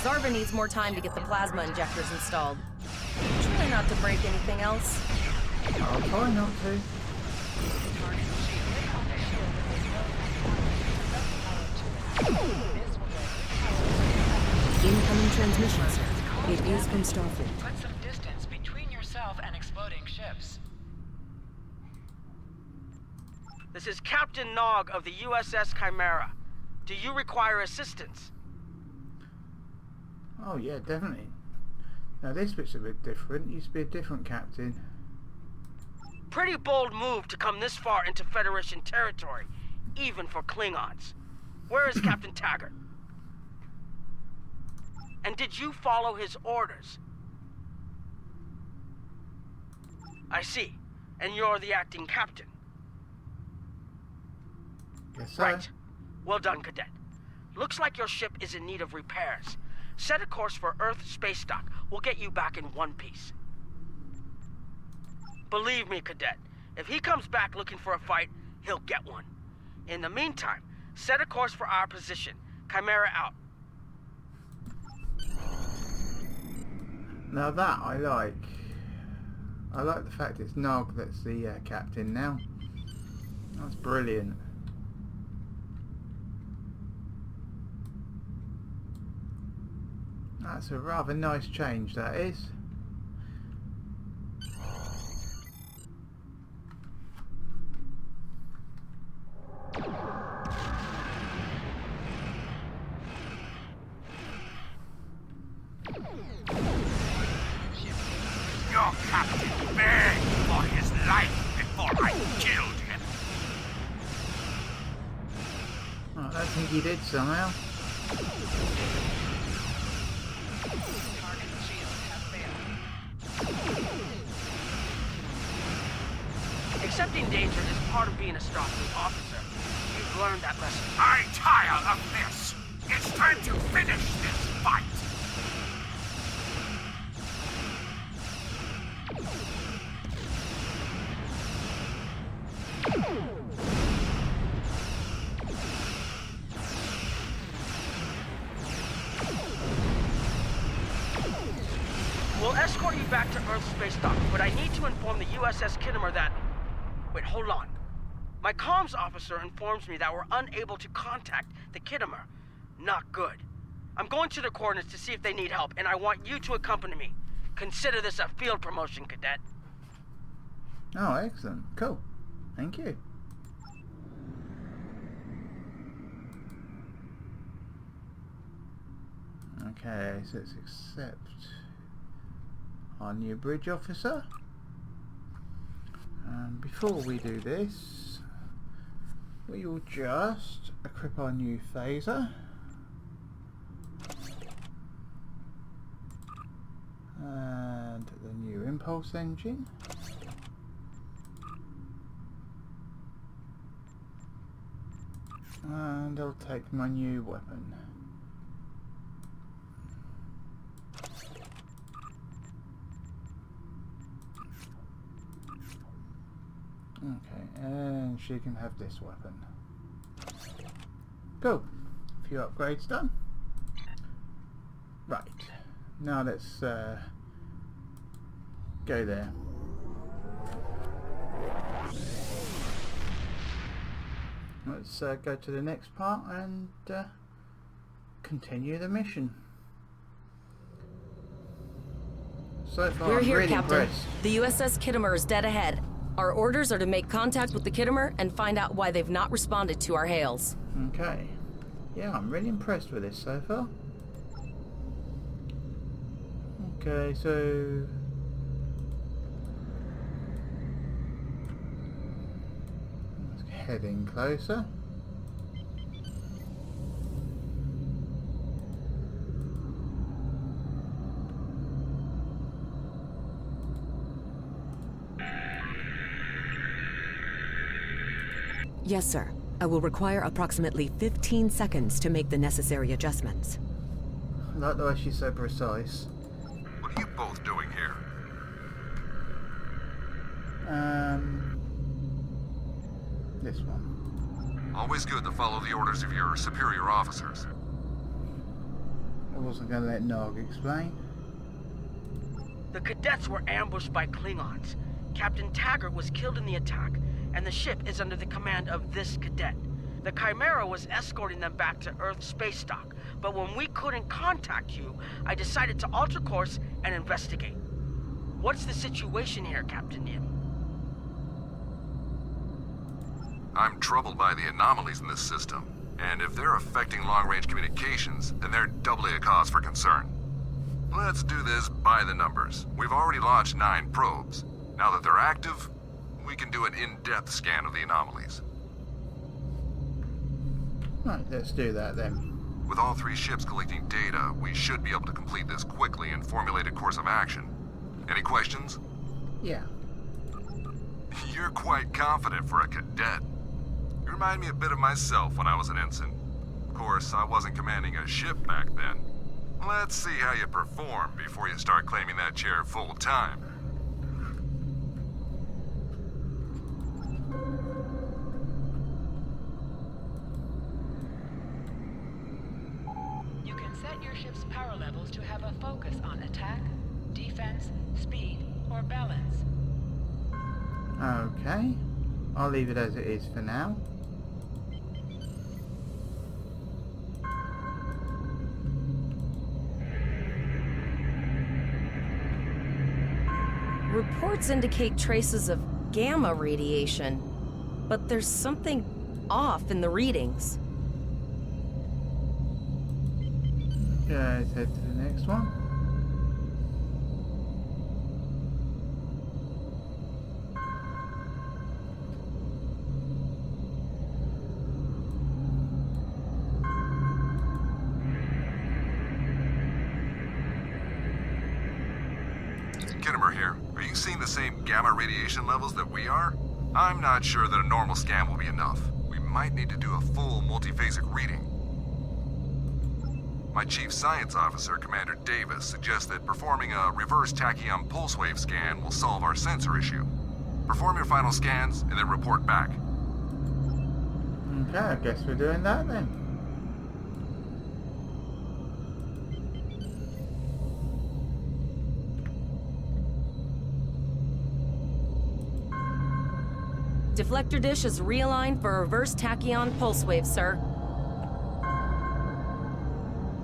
Zarva needs more time to get the plasma injectors installed. Try not to break anything else. I'll try not to. Incoming transmission, sir. It is from Starfleet. Put some distance between yourself and exploding ships. This is Captain Nog of the USS Chimera. Do you require assistance? Oh yeah, definitely. Now this bit's a bit different. Used to be a different captain. Pretty bold move to come this far into Federation territory, even for Klingons. Where is Captain Taggart? And did you follow his orders? I see. And you're the acting captain. Guess so. Right. Well done, Cadet. Looks like your ship is in need of repairs. Set a course for Earth space dock. We'll get you back in one piece. Believe me, Cadet, if he comes back looking for a fight, he'll get one. In the meantime, set a course for our position. Chimera out. Now that I like. I like the fact it's Nog that's the captain now. That's brilliant. That's a rather nice change, that is. Your captain begged for his life before I killed him. Oh, I don't think he did somehow. Accepting danger is part of being a Starfleet officer. You've learned that lesson. I tire of this. It's time to finish this fight. We'll escort you back to Earth space dock, but I need to inform the USS Kittimer that... Wait, hold on. My comms officer informs me that we're unable to contact the Kittimer. Not good. I'm going to the coordinates to see if they need help, and I want you to accompany me. Consider this a field promotion, Cadet. Oh, excellent. Cool. Thank you. Okay, so let's accept our new bridge officer. Before we do this, we will just equip our new phaser. And the new impulse engine. And I'll take my new weapon. Okay, and she can have this weapon. Cool. A few upgrades done. Right. Now let's go there. Let's go to the next part and continue the mission. So far, We're I'm here, really Captain. impressed. The USS Kittimer is dead ahead. Our orders are to make contact with the Kittimer and find out why they've not responded to our hails. Okay. Yeah, I'm really impressed with this so far. Okay, so... let's head in closer. Yes, sir. I will require approximately 15 seconds to make the necessary adjustments. I like the way she's so precise. What are you both doing here? This one. Always good to follow the orders of your superior officers. I wasn't going to let Nog explain. The cadets were ambushed by Klingons. Captain Taggart was killed in the attack, and the ship is under the command of this cadet. The Chimera was escorting them back to Earth space dock, but when we couldn't contact you, I decided to alter course and investigate. What's the situation here, Captain Nim? I'm troubled by the anomalies in this system, and if they're affecting long-range communications, then they're doubly a cause for concern. Let's do this by the numbers. We've already launched 9 probes. Now that they're active, we can do an in-depth scan of the anomalies. Right, let's do that then. With all 3 ships collecting data, we should be able to complete this quickly and formulate a course of action. Any questions? Yeah. You're quite confident for a cadet. You remind me a bit of myself when I was an ensign. Of course, I wasn't commanding a ship back then. Let's see how you perform before you start claiming that chair full time. You can set your ship's power levels to have a focus on attack, defense, speed, or balance. Okay, I'll leave it as it is for now. Reports indicate traces of gamma radiation, but there's something off in the readings. Okay, let's head to the next one. Kittimer here. Are you seeing the same gamma radiation levels that we are? I'm not sure that a normal scan will be enough. We might need to do a full multiphasic reading. My Chief Science Officer, Commander Davis, suggests that performing a reverse tachyon pulse wave scan will solve our sensor issue. Perform your final scans and then report back. Okay, I guess we're doing that then. Deflector dish is realigned for reverse tachyon pulse wave, sir.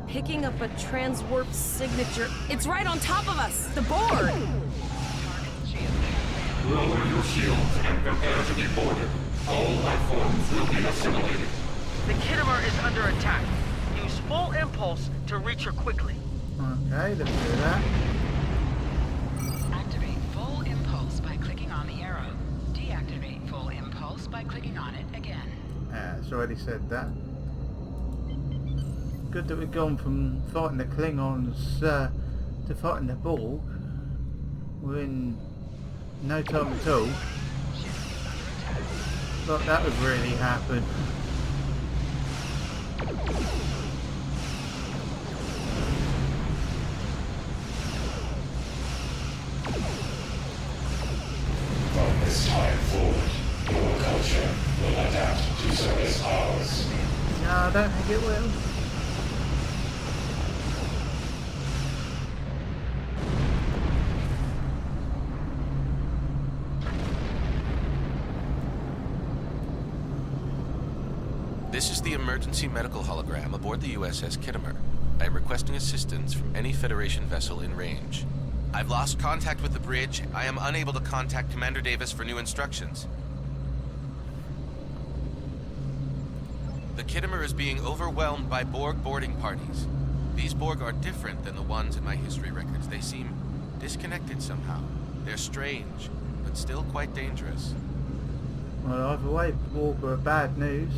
Picking up a transwarp signature. It's right on top of us! The board! Lower your shields and prepare to be boarded. All life forms will be assimilated. The Kittimer is under attack. Use full impulse to reach her quickly. Okay, let's do that. Activate full impulse by clicking on the arrow. Deactivate full impulse by clicking on it again. Yeah, it's already said that. Good that we've gone from fighting the Klingons to fighting the Borg. We're in no time at all. Thought that would really happen. From this time forward, your culture will adapt to service ours. No, I don't think it will. This is the emergency medical hologram aboard the USS Kittimer. I am requesting assistance from any Federation vessel in range. I've lost contact with the bridge. I am unable to contact Commander Davis for new instructions. The Kittimer is being overwhelmed by Borg boarding parties. These Borg are different than the ones in my history records. They seem disconnected somehow. They're strange, but still quite dangerous. Well, either way, Borg are bad news.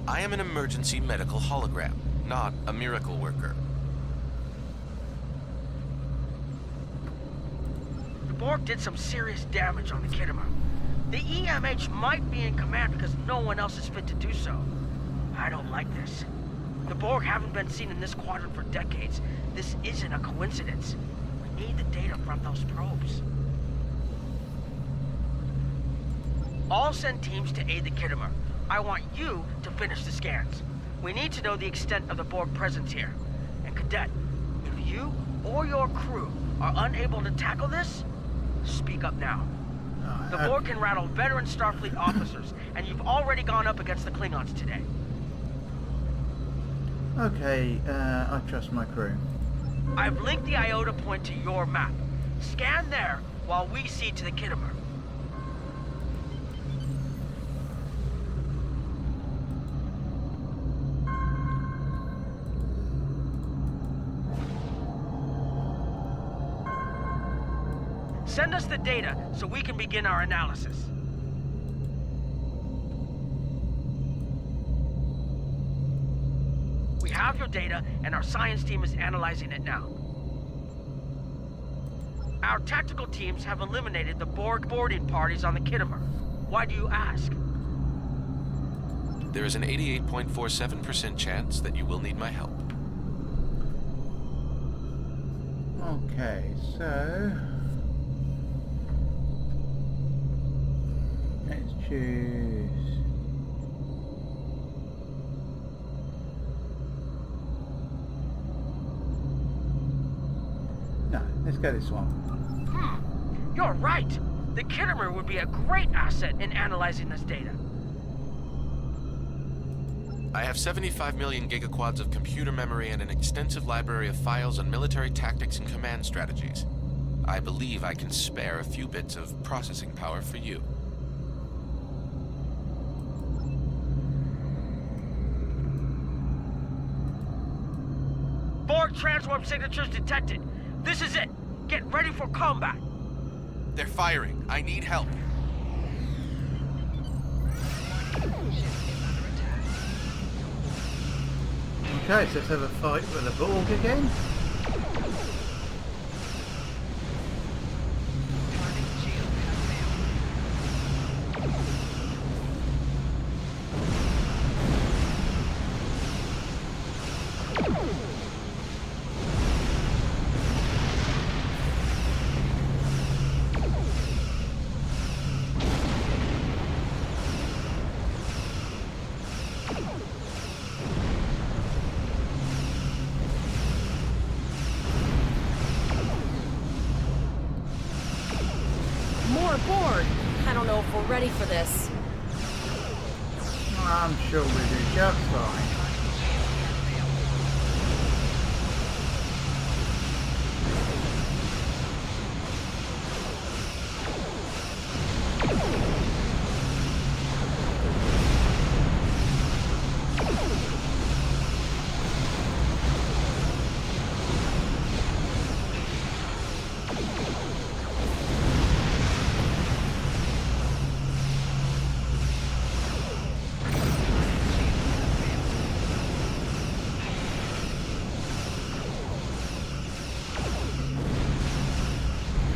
I am an emergency medical hologram, not a miracle worker. The Borg did some serious damage on the Kittimer. The EMH might be in command because no one else is fit to do so. I don't like this. The Borg haven't been seen in this quadrant for decades. This isn't a coincidence. We need the data from those probes. All send teams to aid the Kittimer. I want you to finish the scans. We need to know the extent of the Borg presence here. And Cadet, if you or your crew are unable to tackle this, speak up now. The Borg can rattle veteran Starfleet officers, and you've already gone up against the Klingons today. Okay, I trust my crew. I've linked the Iota point to your map. Scan there while we see to the Kittimer. Send us the data so we can begin our analysis. We have your data, and our science team is analyzing it now. Our tactical teams have eliminated the Borg boarding parties on the Kittimer. Why do you ask? there is an 88.47% chance that you will need my help. Okay, so let's choose. No, let's go this one. You're right. The Kittimer would be a great asset in analyzing this data. I have 75 million gigaquads of computer memory and an extensive library of files on military tactics and command strategies. I believe I can spare a few bits of processing power for you. Borg transwarp signatures detected. This is it. Get ready for combat. They're firing. I need help. Okay, so let's have a fight with the Borg again. Borg. I don't know if we're ready for this. I'm sure we'll do just fine.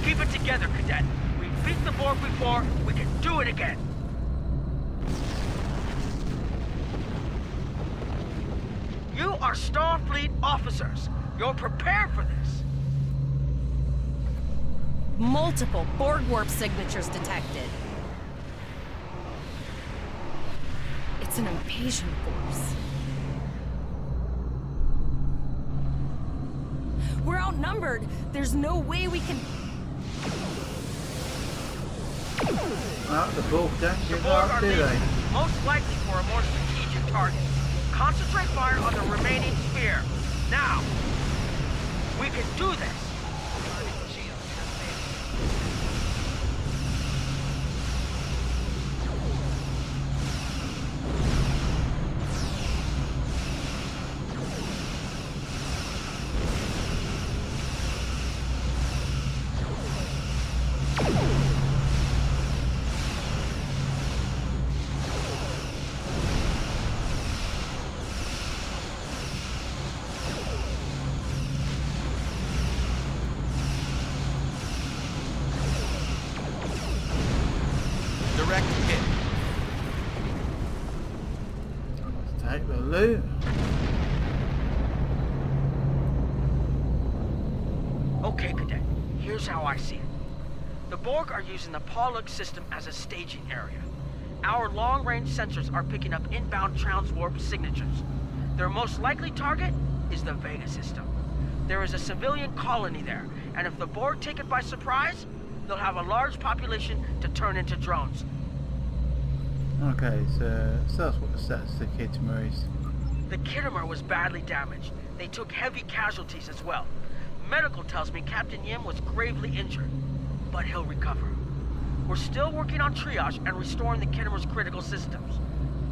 Keep it together, Cadet. We beat the Borg before, we can do it again. You are Starfleet officers. You're prepared for this. Multiple Borg warp signatures detected. It's an invasion force. We're outnumbered. There's no way we can... Well, the Borg don't The give Borg up, are do leaving, they? most likely for a more strategic target. Concentrate fire on the remaining sphere. Now! We can do this! Direct hit. Let's take the loot. Okay, Cadet. Here's how I see it. The Borg are using the Pollux system as a staging area. Our long-range sensors are picking up inbound transwarp signatures. Their most likely target is the Vega system. There is a civilian colony there, and if the Borg take it by surprise, they'll have a large population to turn into drones. Okay, so that's what the stats of the Kittimer is. The Kittimer was badly damaged. They took heavy casualties as well. Medical tells me Captain Yim was gravely injured, but he'll recover. We're still working on triage and restoring the Kittimer's critical systems,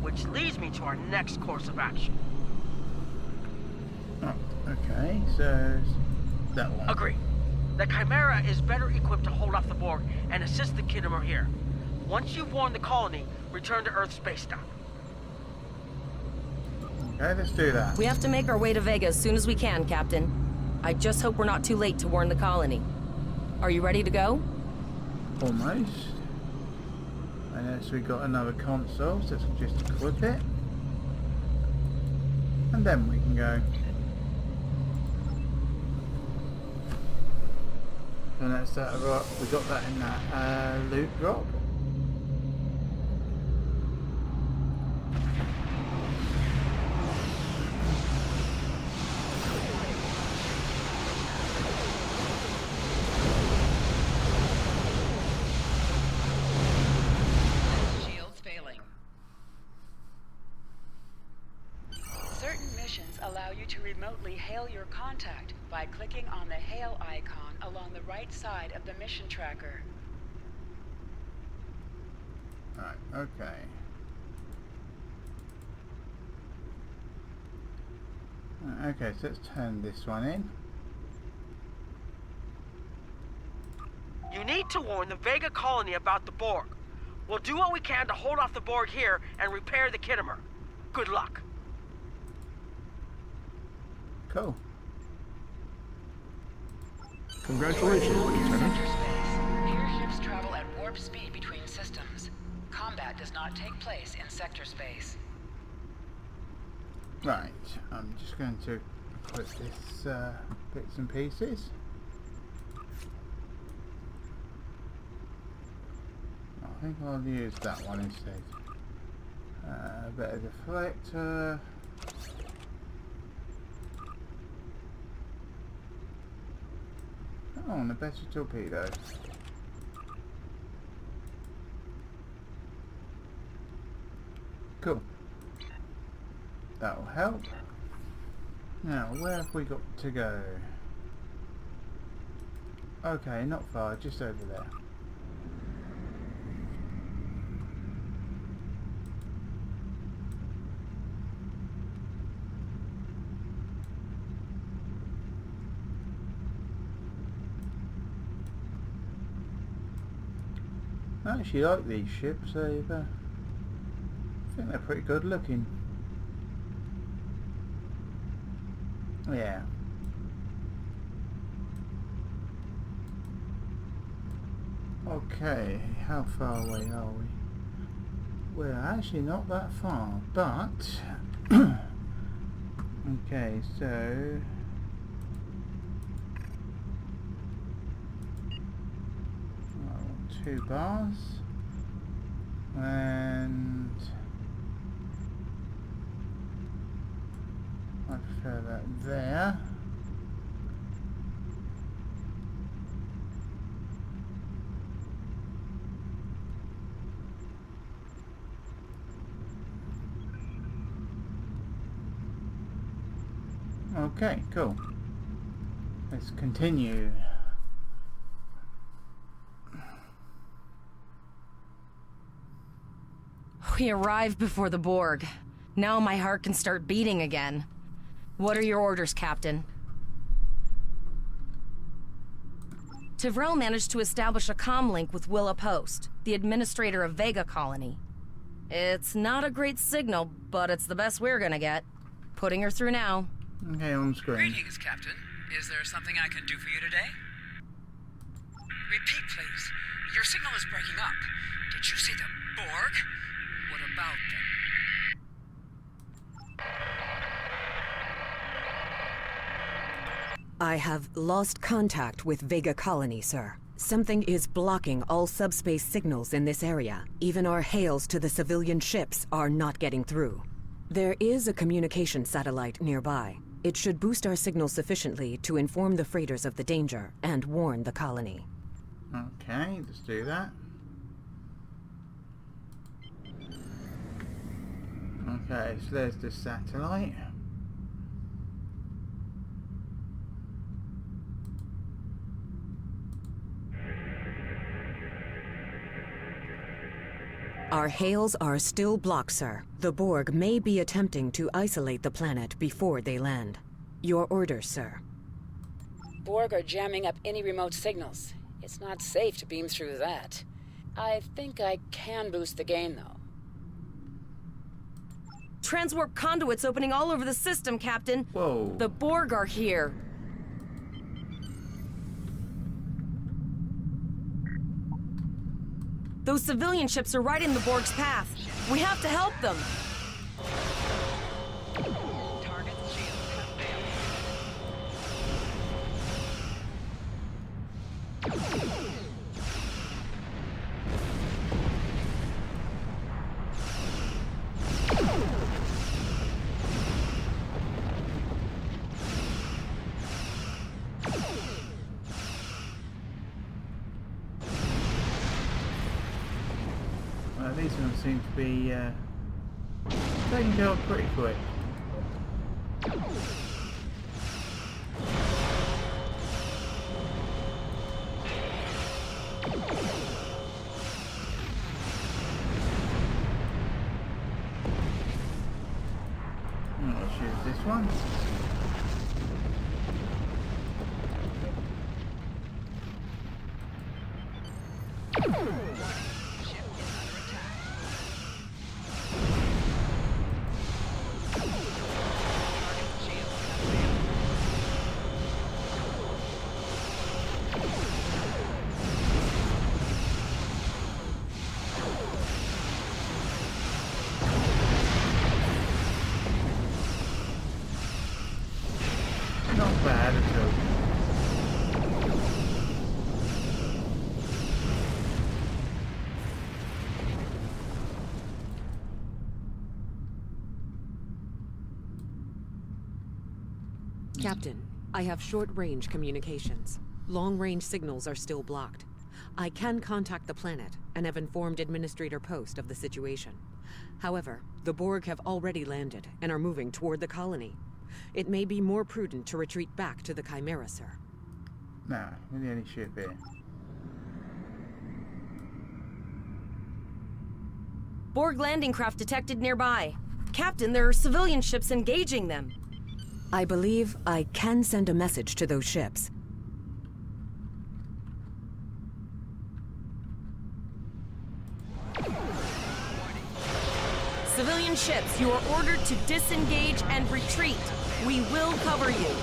which leads me to our next course of action. Oh, okay, so that one. Agree. The Chimera is better equipped to hold off the Borg and assist the Kittimer here. Once you've warned the colony, return to Earth space-time. Okay, let's do that. We have to make our way to Vega as soon as we can, Captain. I just hope we're not too late to warn the colony. Are you ready to go? Almost. And as we got another console, so let's just equip it. and then we can go. And that's that. We got that in that loot drop. Shields failing. Certain missions allow you to remotely hail your contact by clicking on the hail icon along the right side of the mission tracker. Right, okay. Okay, so let's turn this one in. You need to warn the Vega colony about the Borg. We'll do what we can to hold off the Borg here and repair the Kittimer. Good luck. Cool. Congratulations, Lieutenant. Here ships travel at warp speed between systems. Combat does not take place in sector space. Right, I'm just going to put this bits and pieces. I think I'll use that one instead. A bit of deflector. Oh, and a better torpedo. Cool. That'll help. Now, where have we got to go? Okay, not far, just over there. I actually like these ships. I think they're pretty good looking. Yeah. Okay, how far away are we? We're actually not that far, but okay, so two bars, and I prefer that there. Okay, cool. Let's continue. We arrived before the Borg. Now my heart can start beating again. What are your orders, Captain? Tivrell managed to establish a comm link with Willa Post, the administrator of Vega Colony. It's not a great signal, but it's the best we're gonna get. Putting her through now. Okay, on screen. Greetings, Captain. Is there something I can do for you today? Repeat, please. Your signal is breaking up. Did you say the Borg? What about them? I have lost contact with Vega Colony, sir. Something is blocking all subspace signals in this area. Even our hails to the civilian ships are not getting through. There is a communication satellite nearby. It should boost our signal sufficiently to inform the freighters of the danger and warn the colony. Okay, let's do that. Okay, so there's the satellite. Our hails are still blocked, sir. The Borg may be attempting to isolate the planet before they land. Your orders, sir. Borg are jamming up any remote signals. It's not safe to beam through that. I think I can boost the gain, though. Transwarp conduits opening all over the system, Captain. Whoa. The Borg are here. Those civilian ships are right in the Borg's path. We have to help them. Target Right, these ones seem to be taking care of pretty quick. Let's use this one. Not bad at all. Captain, I have short-range communications. Long-range signals are still blocked. I can contact the planet and have informed Administrator Post of the situation. However, the Borg have already landed and are moving toward the colony. It may be more prudent to retreat back to the Chimera, sir. Nah, we're the only ship here. Borg landing craft detected nearby. Captain, there are civilian ships engaging them. I believe I can send a message to those ships. Civilian ships, you are ordered to disengage and retreat. We will cover you.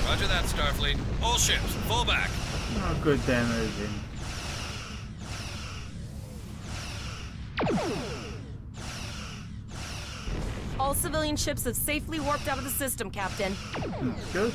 Roger that, Starfleet. All ships, fall back. Oh, good they're moving. All civilian ships have safely warped out of the system, Captain. Good.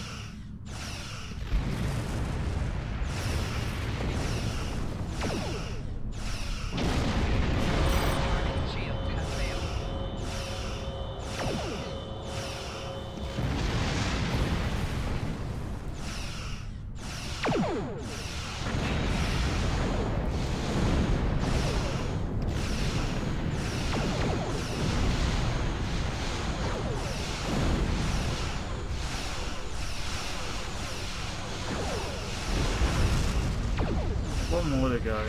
One more to go.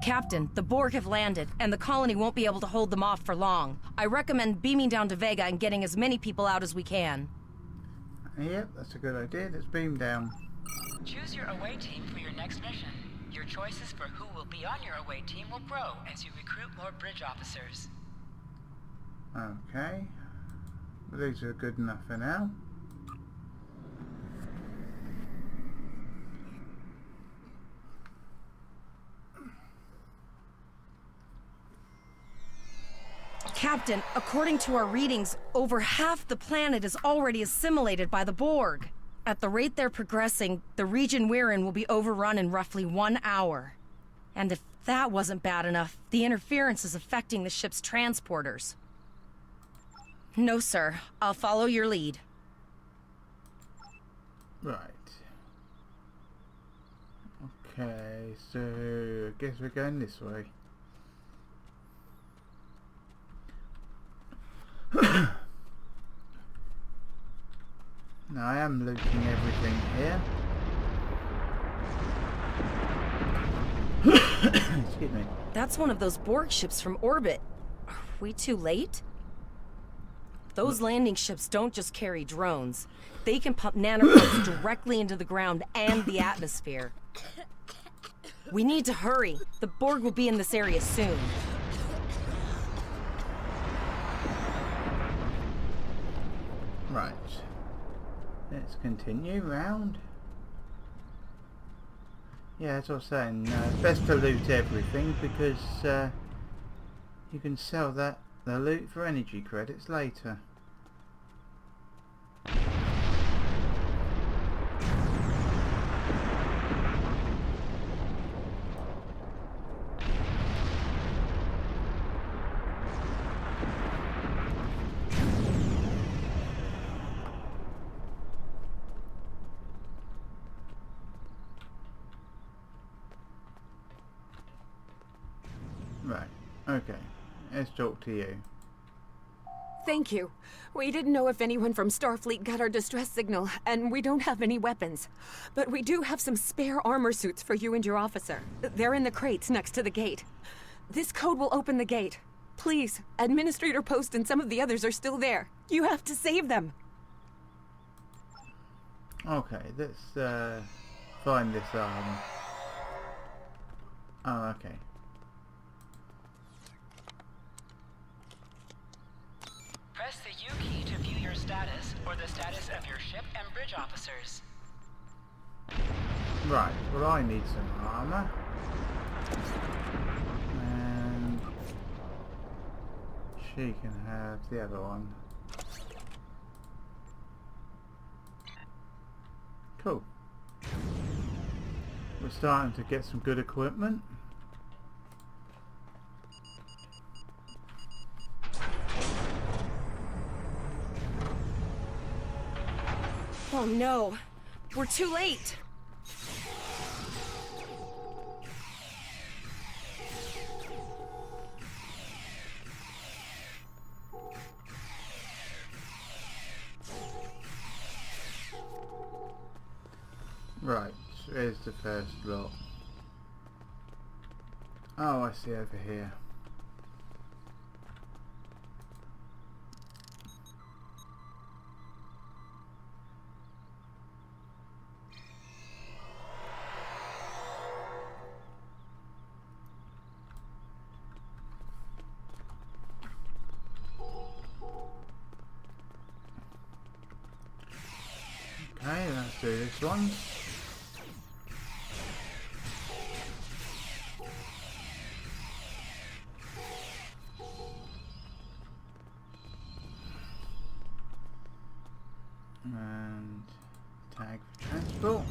Captain, the Borg have landed, and the colony won't be able to hold them off for long. I recommend beaming down to Vega and getting as many people out as we can. Yep, that's a good idea. Let's beam down. Choose your away team for your next mission. Your choices for who will be on your away team will grow as you recruit more bridge officers. Okay. These are good enough for now. Captain, according to our readings, over half the planet is already assimilated by the Borg. At the rate they're progressing, the region we're in will be overrun in roughly 1 hour. And if that wasn't bad enough, the interference is affecting the ship's transporters. No, sir. I'll follow your lead. Right. Okay, so I guess we're going this way. Now I am looting everything here. Excuse me. That's one of those Borg ships from orbit. Are we too late? Those landing ships don't just carry drones. They can pump nanobots directly into the ground and the atmosphere. We need to hurry. The Borg will be in this area soon. Right. Let's continue round. Yeah, as I was saying, it's best to loot everything because you can sell the loot for energy credits later. . 'Cause Okay, let's talk to you. Thank you. We didn't know if anyone from Starfleet got our distress signal, and we don't have any weapons. But we do have some spare armor suits for you and your officer. They're in the crates next to the gate. This code will open the gate. Please, Administrator Post and some of the others are still there. You have to save them. Okay, let's find this arm. Oh, okay. Press the U key to view your status or the status of your ship and bridge officers. Right, well I need some armor. And she can have the other one. Cool. We're starting to get some good equipment. Oh no, we're too late. Right, so here's the first lot. Oh, I see over here. Okay, let's do this one. And tag for transport.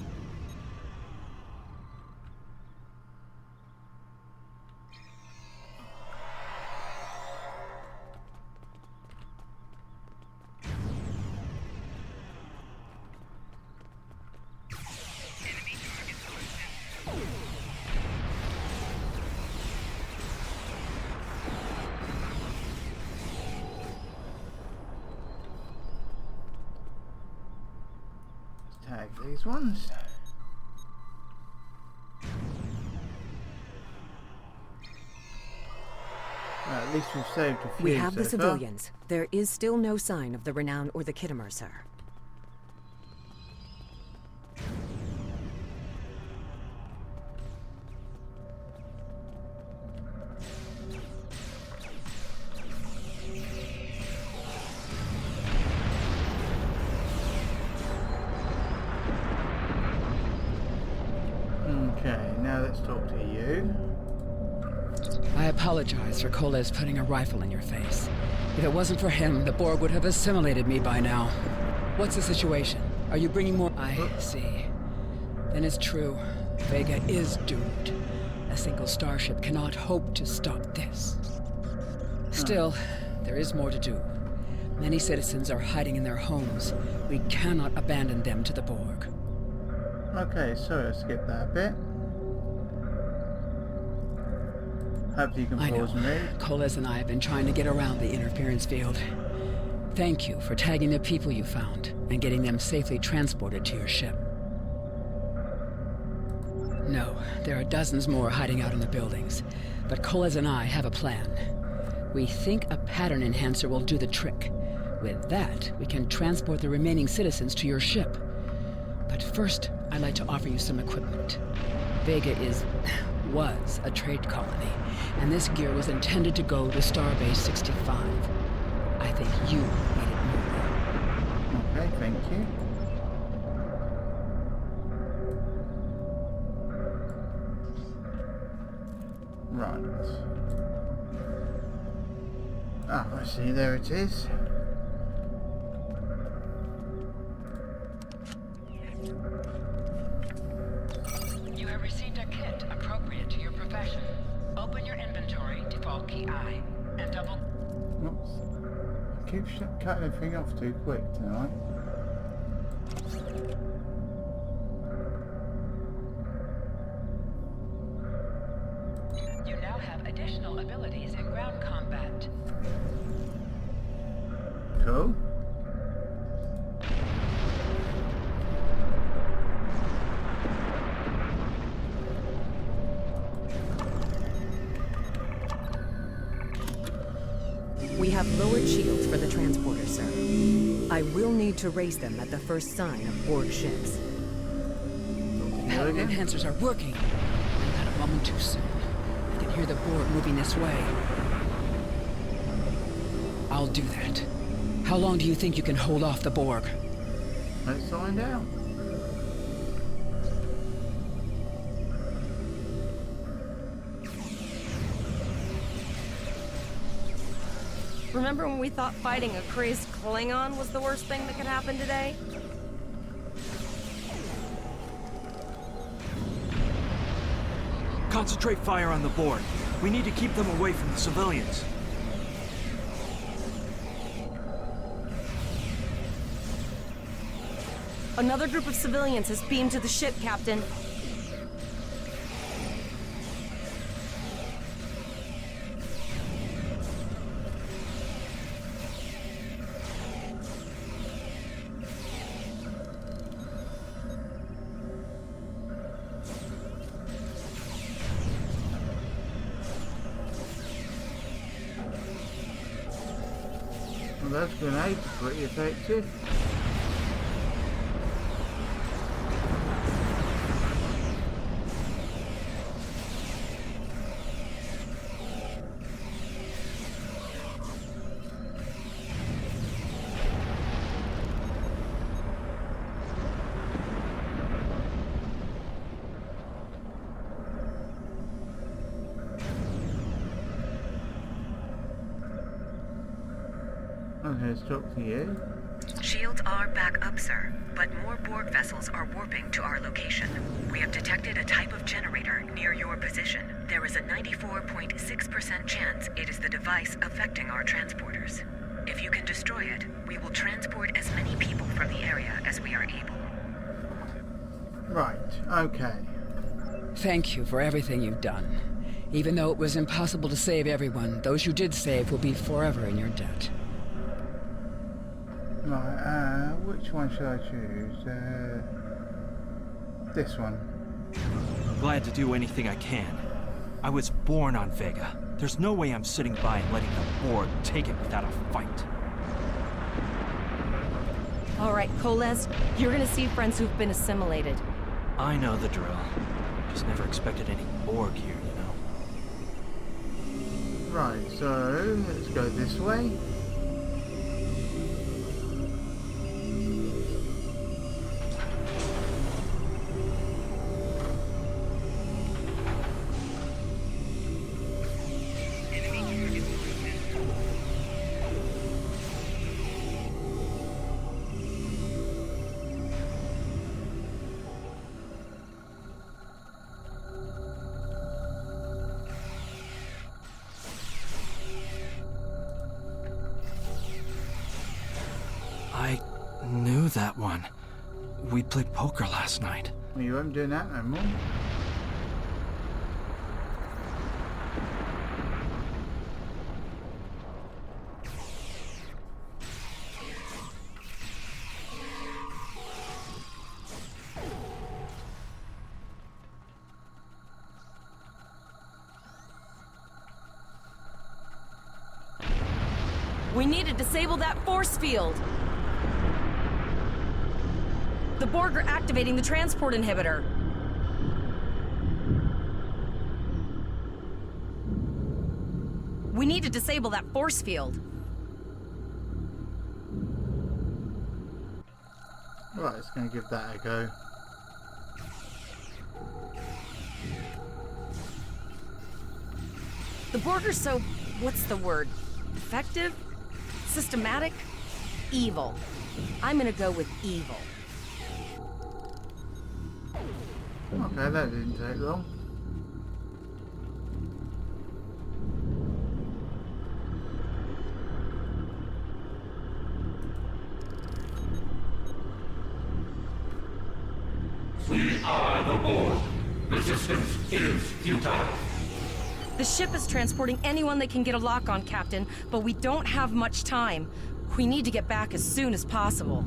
Tag these ones. At least we've saved a few. We have so the far. civilians. There is still no sign of the Renown or the Kittimer, sir. Okay, now let's talk to you. I apologize for Coles putting a rifle in your face. If it wasn't for him, the Borg would have assimilated me by now. What's the situation? Are you bringing more? I see. Then it's true. Vega is doomed. A single starship cannot hope to stop this. Still, there is more to do. Many citizens are hiding in their homes. We cannot abandon them to the Borg. Okay, so let's skip that bit. Hopefully you can I know. pause and read. Coles and I have been trying to get around the interference field. Thank you for tagging the people you found and getting them safely transported to your ship. No, there are dozens more hiding out in the buildings, but Coles and I have a plan. We think a pattern enhancer will do the trick. With that, we can transport the remaining citizens to your ship. But first, I'd like to offer you some equipment. Vega was a trade colony, and this gear was intended to go to Starbase 65. I think you need it more. Okay, thank you. Right. Ah, I see, there it is. You have received a kit appropriate to your profession. Open your inventory, default key I, and double... Oops. I keep cutting everything off too quick tonight. You now have additional abilities in gravity. cool. We have lowered shields for the transporter, sir. I will need to raise them at the first sign of Borg ships. Pattern enhancers are working. Not a moment too soon. I can hear the Borg moving this way. I'll do that. How long do you think you can hold off the Borg? Let's find out. Remember when we thought fighting a crazed Klingon was the worst thing that could happen today? Concentrate fire on the Borg. We need to keep them away from the civilians. Another group of civilians has beamed to the ship, Captain. Well, those grenades are pretty effective. Okay, let's talk to you. Shields are back up, sir, but more Borg vessels are warping to our location. We have detected a type of generator near your position. There is a 94.6% chance it is the device affecting our transporters. If you can destroy it, we will transport as many people from the area as we are able. Right, okay. Thank you for everything you've done. Even though it was impossible to save everyone, those you did save will be forever in your debt. Right, which one should I choose? This one. Glad to do anything I can. I was born on Vega. There's no way I'm sitting by and letting the Borg take it without a fight. All right, Koles, you're gonna see friends who've been assimilated. I know the drill. Just never expected any Borg here, you know? Right, so let's go this way. I knew that one. We played poker last night. Well, you won't do that no more. We need to disable that force field. The Borg are activating the transport inhibitor. We need to disable that force field. Right, let's go give that a go. The Borg are so, what's the word? Effective? Systematic? Evil. I'm gonna go with evil. Okay, that didn't take long. We are the Borg. Resistance is futile. The ship is transporting anyone they can get a lock on, Captain, but we don't have much time. We need to get back as soon as possible.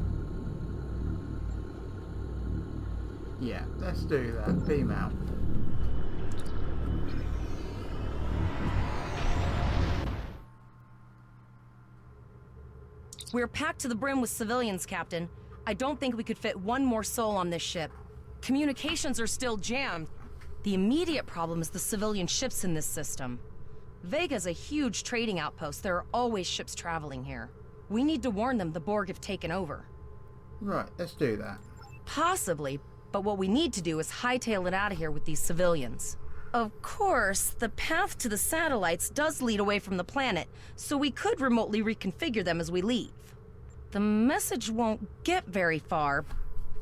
Yeah, let's do that. Beam out. We're packed to the brim with civilians, Captain. I don't think we could fit one more soul on this ship. Communications are still jammed. The immediate problem is the civilian ships in this system. Vega's a huge trading outpost. There are always ships traveling here. We need to warn them the Borg have taken over. Right, let's do that. Possibly, but what we need to do is hightail it out of here with these civilians. Of course, the path to the satellites does lead away from the planet, so we could remotely reconfigure them as we leave. The message won't get very far,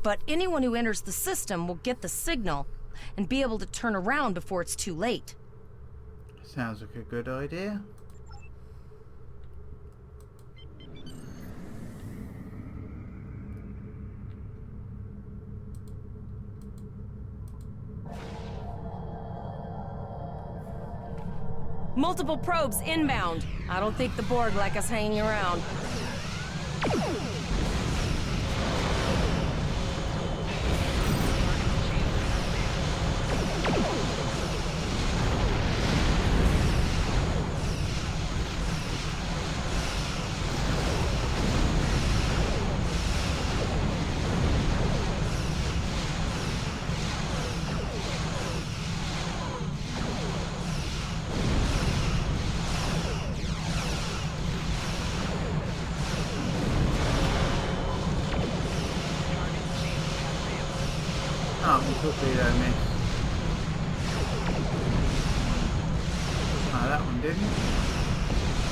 but anyone who enters the system will get the signal and be able to turn around before it's too late. Sounds like a good idea. Multiple probes inbound. I don't think the Borg like us hanging around. Oh, we torpedo missed. Oh, that one didn't.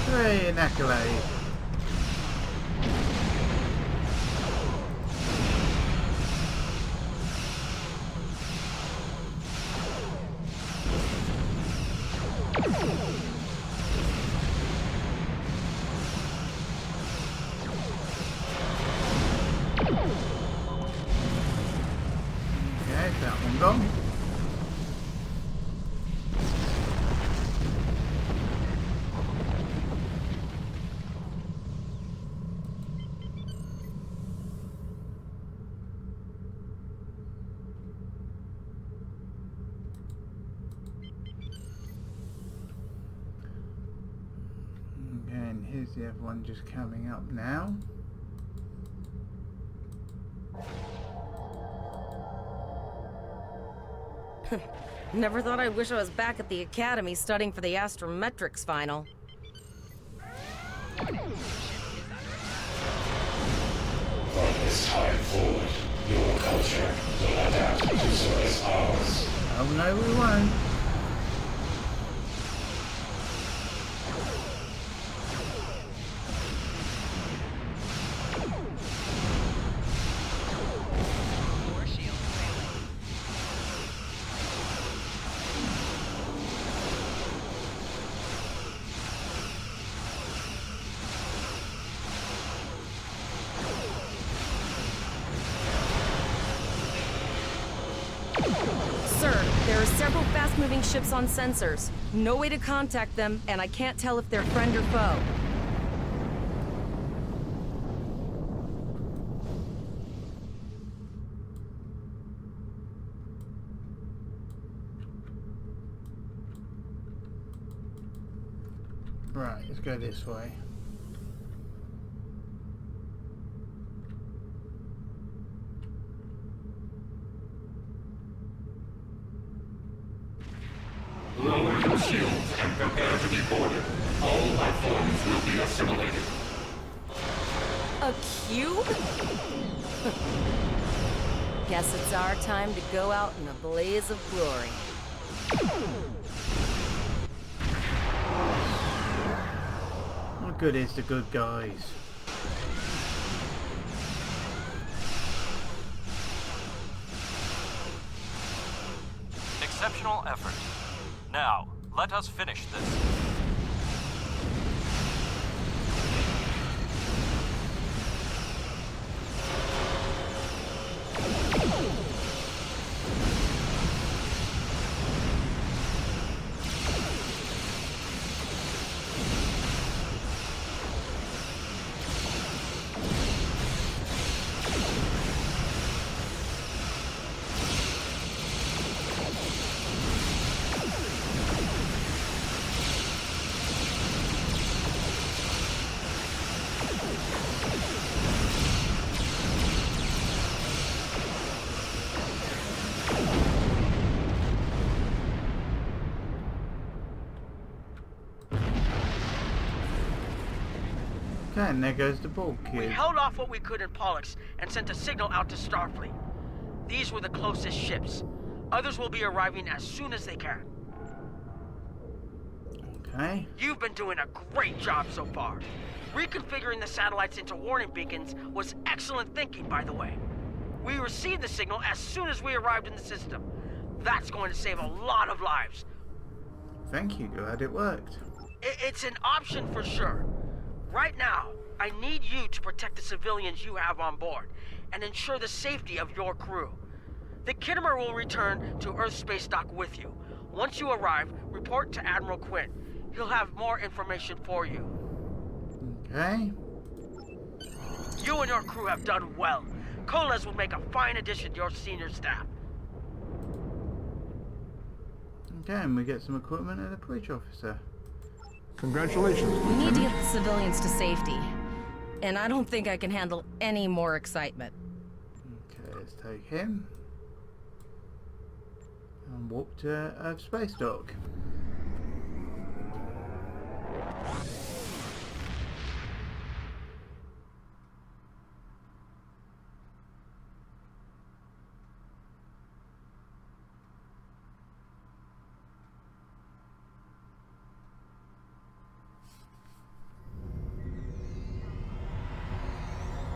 Hooray, an accolade. Okay, that one gone. Okay, and here's the other one just coming up now. Never thought I'd wish I was back at the academy studying for the astrometrics final. From this time forward, your culture will adapt to so as ours. Oh no, we won't. Sir, there are several fast-moving ships on sensors. No way to contact them, and I can't tell if they're friend or foe. Right, let's go this way. Lower your shields and prepare to be boarded. All life forms will be assimilated. A cube? Guess it's our time to go out in a blaze of glory. What good is the good guys? Exceptional effort. Now, let us finish this. Okay, and there goes the Borg We cube. held off what we could in Pollux and sent a signal out to Starfleet. These were the closest ships. Others will be arriving as soon as they can. Okay. You've been doing a great job so far. Reconfiguring the satellites into warning beacons was excellent thinking, by the way. We received the signal as soon as we arrived in the system. That's going to save a lot of lives. Thank you, glad it worked. It's an option for sure. Right now, I need you to protect the civilians you have on board and ensure the safety of your crew. The Kittimer will return to Earth Space Dock with you. Once you arrive, report to Admiral Quinn. He'll have more information for you. Okay. You and your crew have done well. Koles will make a fine addition to your senior staff. Okay, and we get some equipment and a bridge officer. Congratulations, We need to Lieutenant. get the civilians to safety. And I don't think I can handle any more excitement. Okay, let's take him. And walk to Earth Space Dock.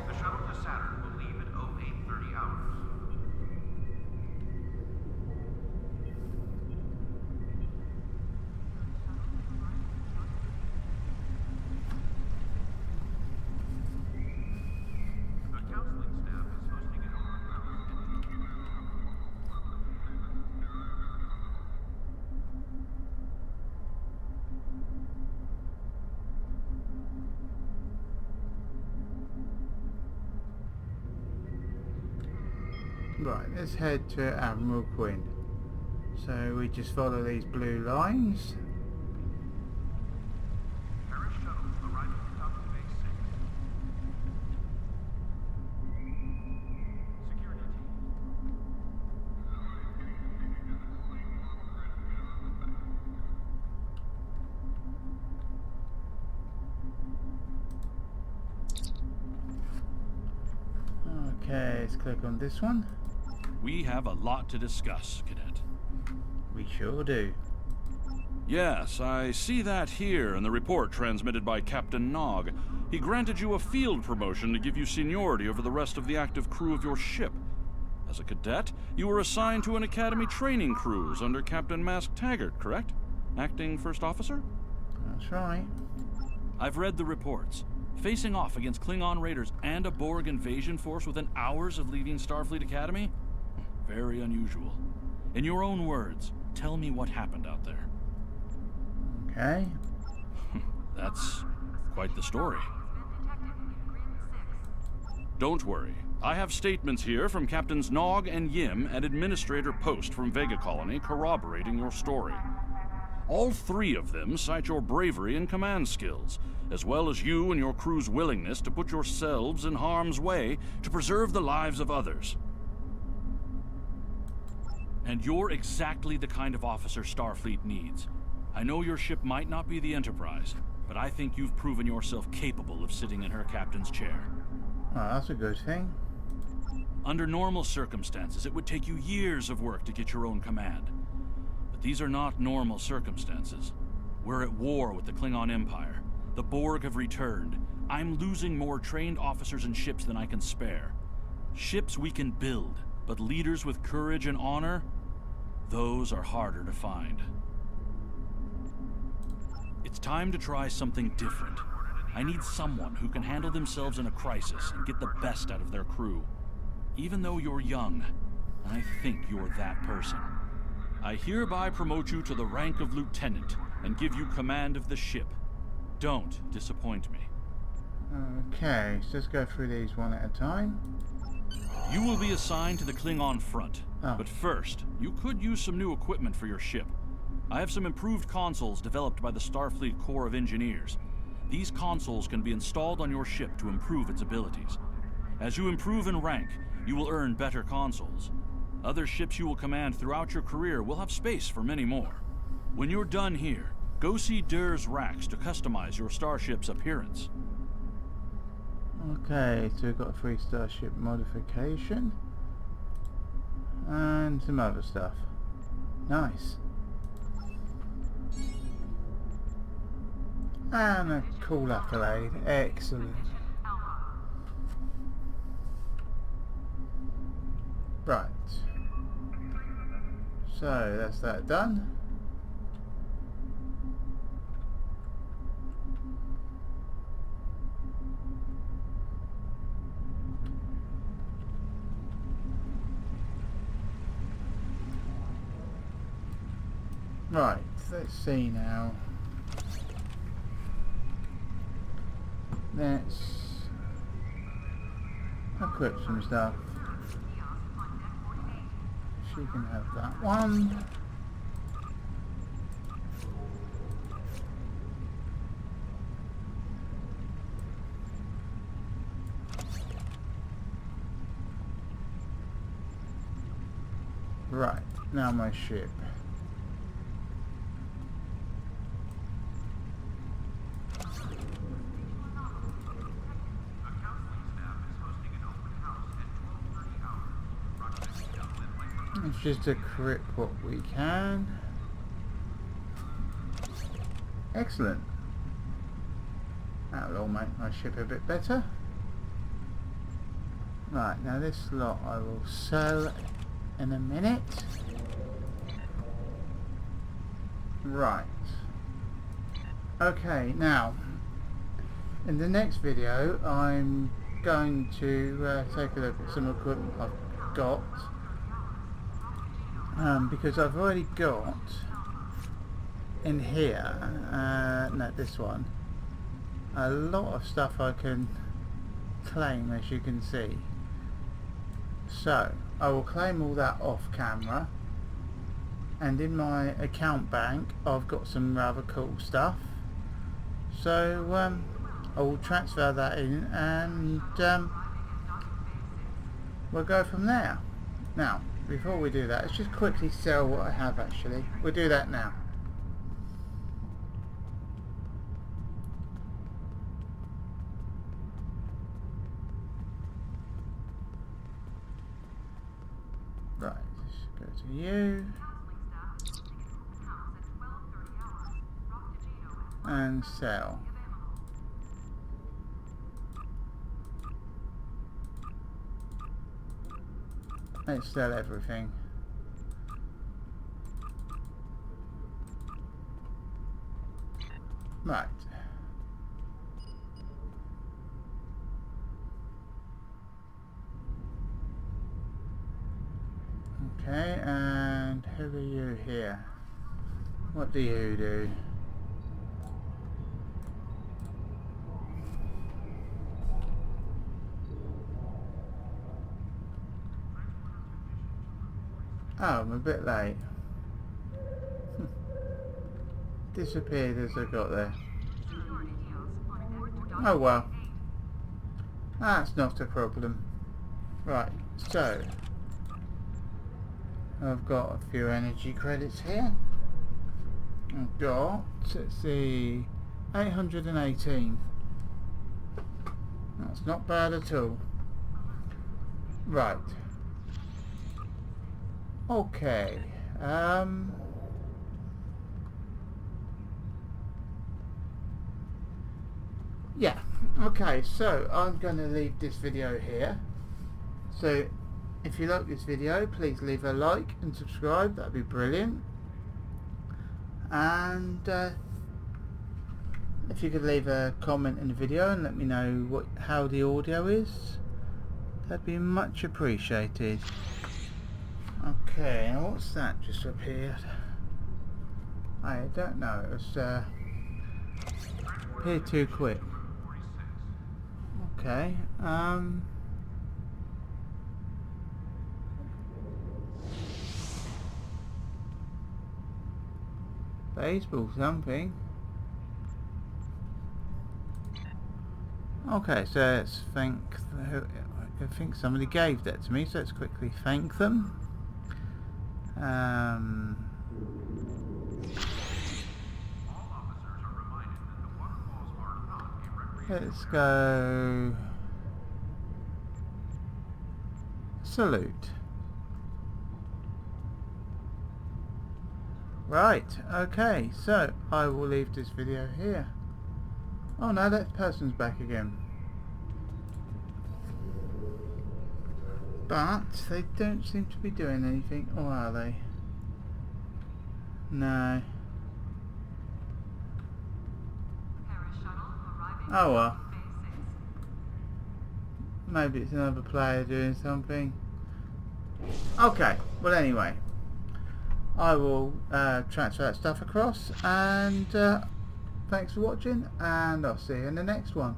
The shuttle to Saturn will leave at 0830 hours. The counseling staff is hosting an Right, let's head to Admiral Quinn. So we just follow these blue lines. Paris shuttle arriving at Base 6. Security Okay, let's click on this one. We have a lot to discuss, Cadet. We sure do. Yes, I see that here in the report transmitted by Captain Nog. He granted you a field promotion to give you seniority over the rest of the active crew of your ship. As a cadet, you were assigned to an Academy training cruise under Captain Mask Taggart, correct? Acting First Officer? That's right. I've read the reports. Facing off against Klingon raiders and a Borg invasion force within hours of leaving Starfleet Academy? Very unusual. In your own words, tell me what happened out there. Okay. That's quite the story. Don't worry. I have statements here from Captains Nog and Yim and Administrator Post from Vega Colony corroborating your story. All three of them cite your bravery and command skills, as well as you and your crew's willingness to put yourselves in harm's way to preserve the lives of others. And you're exactly the kind of officer Starfleet needs. I know your ship might not be the Enterprise, but I think you've proven yourself capable of sitting in her captain's chair. Oh, that's a good thing. Under normal circumstances, it would take you years of work to get your own command. But these are not normal circumstances. We're at war with the Klingon Empire. The Borg have returned. I'm losing more trained officers and ships than I can spare. Ships we can build, but leaders with courage and honor, those are harder to find. It's time to try something different. I need someone who can handle themselves in a crisis and get the best out of their crew. Even though you're young, I think you're that person. I hereby promote you to the rank of lieutenant and give you command of the ship. Don't disappoint me. Okay, so let's go through these one at a time. You will be assigned to the Klingon front. Oh. But first, you could use some new equipment for your ship. I have some improved consoles developed by the Starfleet Corps of Engineers. These consoles can be installed on your ship to improve its abilities. As you improve in rank, you will earn better consoles. Other ships you will command throughout your career will have space for many more. When you're done here, go see Dur's racks to customize your starship's appearance. Okay, so we've got a 3-star ship modification and some other stuff. Nice. And a cool accolade. Excellent. Right. So that's that done. Right, let's see now. Let's equip some stuff. She can have that one. Right, now my ship. Let's just equip what we can. Excellent. That'll all make my ship a bit better. Right, now this lot I will sell in a minute. Right. Okay, now in the next video I'm going to take a look at some equipment I've got. Because I've already got in here, no, this one, a lot of stuff I can claim, as you can see. So I will claim all that off camera, and in my account bank I've got some rather cool stuff, so I will transfer that in and we'll go from there. Now before we do that, let's just quickly sell what I have actually. We'll do that now. Right, let's go to you. And sell. Let's sell everything. Right. Okay, and who are you here? What do you do? Oh, I'm a bit late. Disappeared as I got there. Oh well. That's not a problem. Right, so I've got a few energy credits here. I've got, let's see, 818. That's not bad at all. Right. Okay. Yeah. Okay, so I'm going to leave this video here. So if you like this video, please leave a like and subscribe. That'd be brilliant. And if you could leave a comment in the video and let me know how the audio is, that'd be much appreciated. Okay, now what's that just appeared? I don't know, it was appeared too quick. Okay, baseball something. Okay, so let's thank I think somebody gave that to me, so let's quickly thank them. Let's go Salute. Right, okay, so I will leave this video here. Oh no, that person's back again. But they don't seem to be doing anything, or are they? No. Oh well. Maybe it's another player doing something. Okay, well anyway. I will transfer that stuff across, and thanks for watching, and I'll see you in the next one.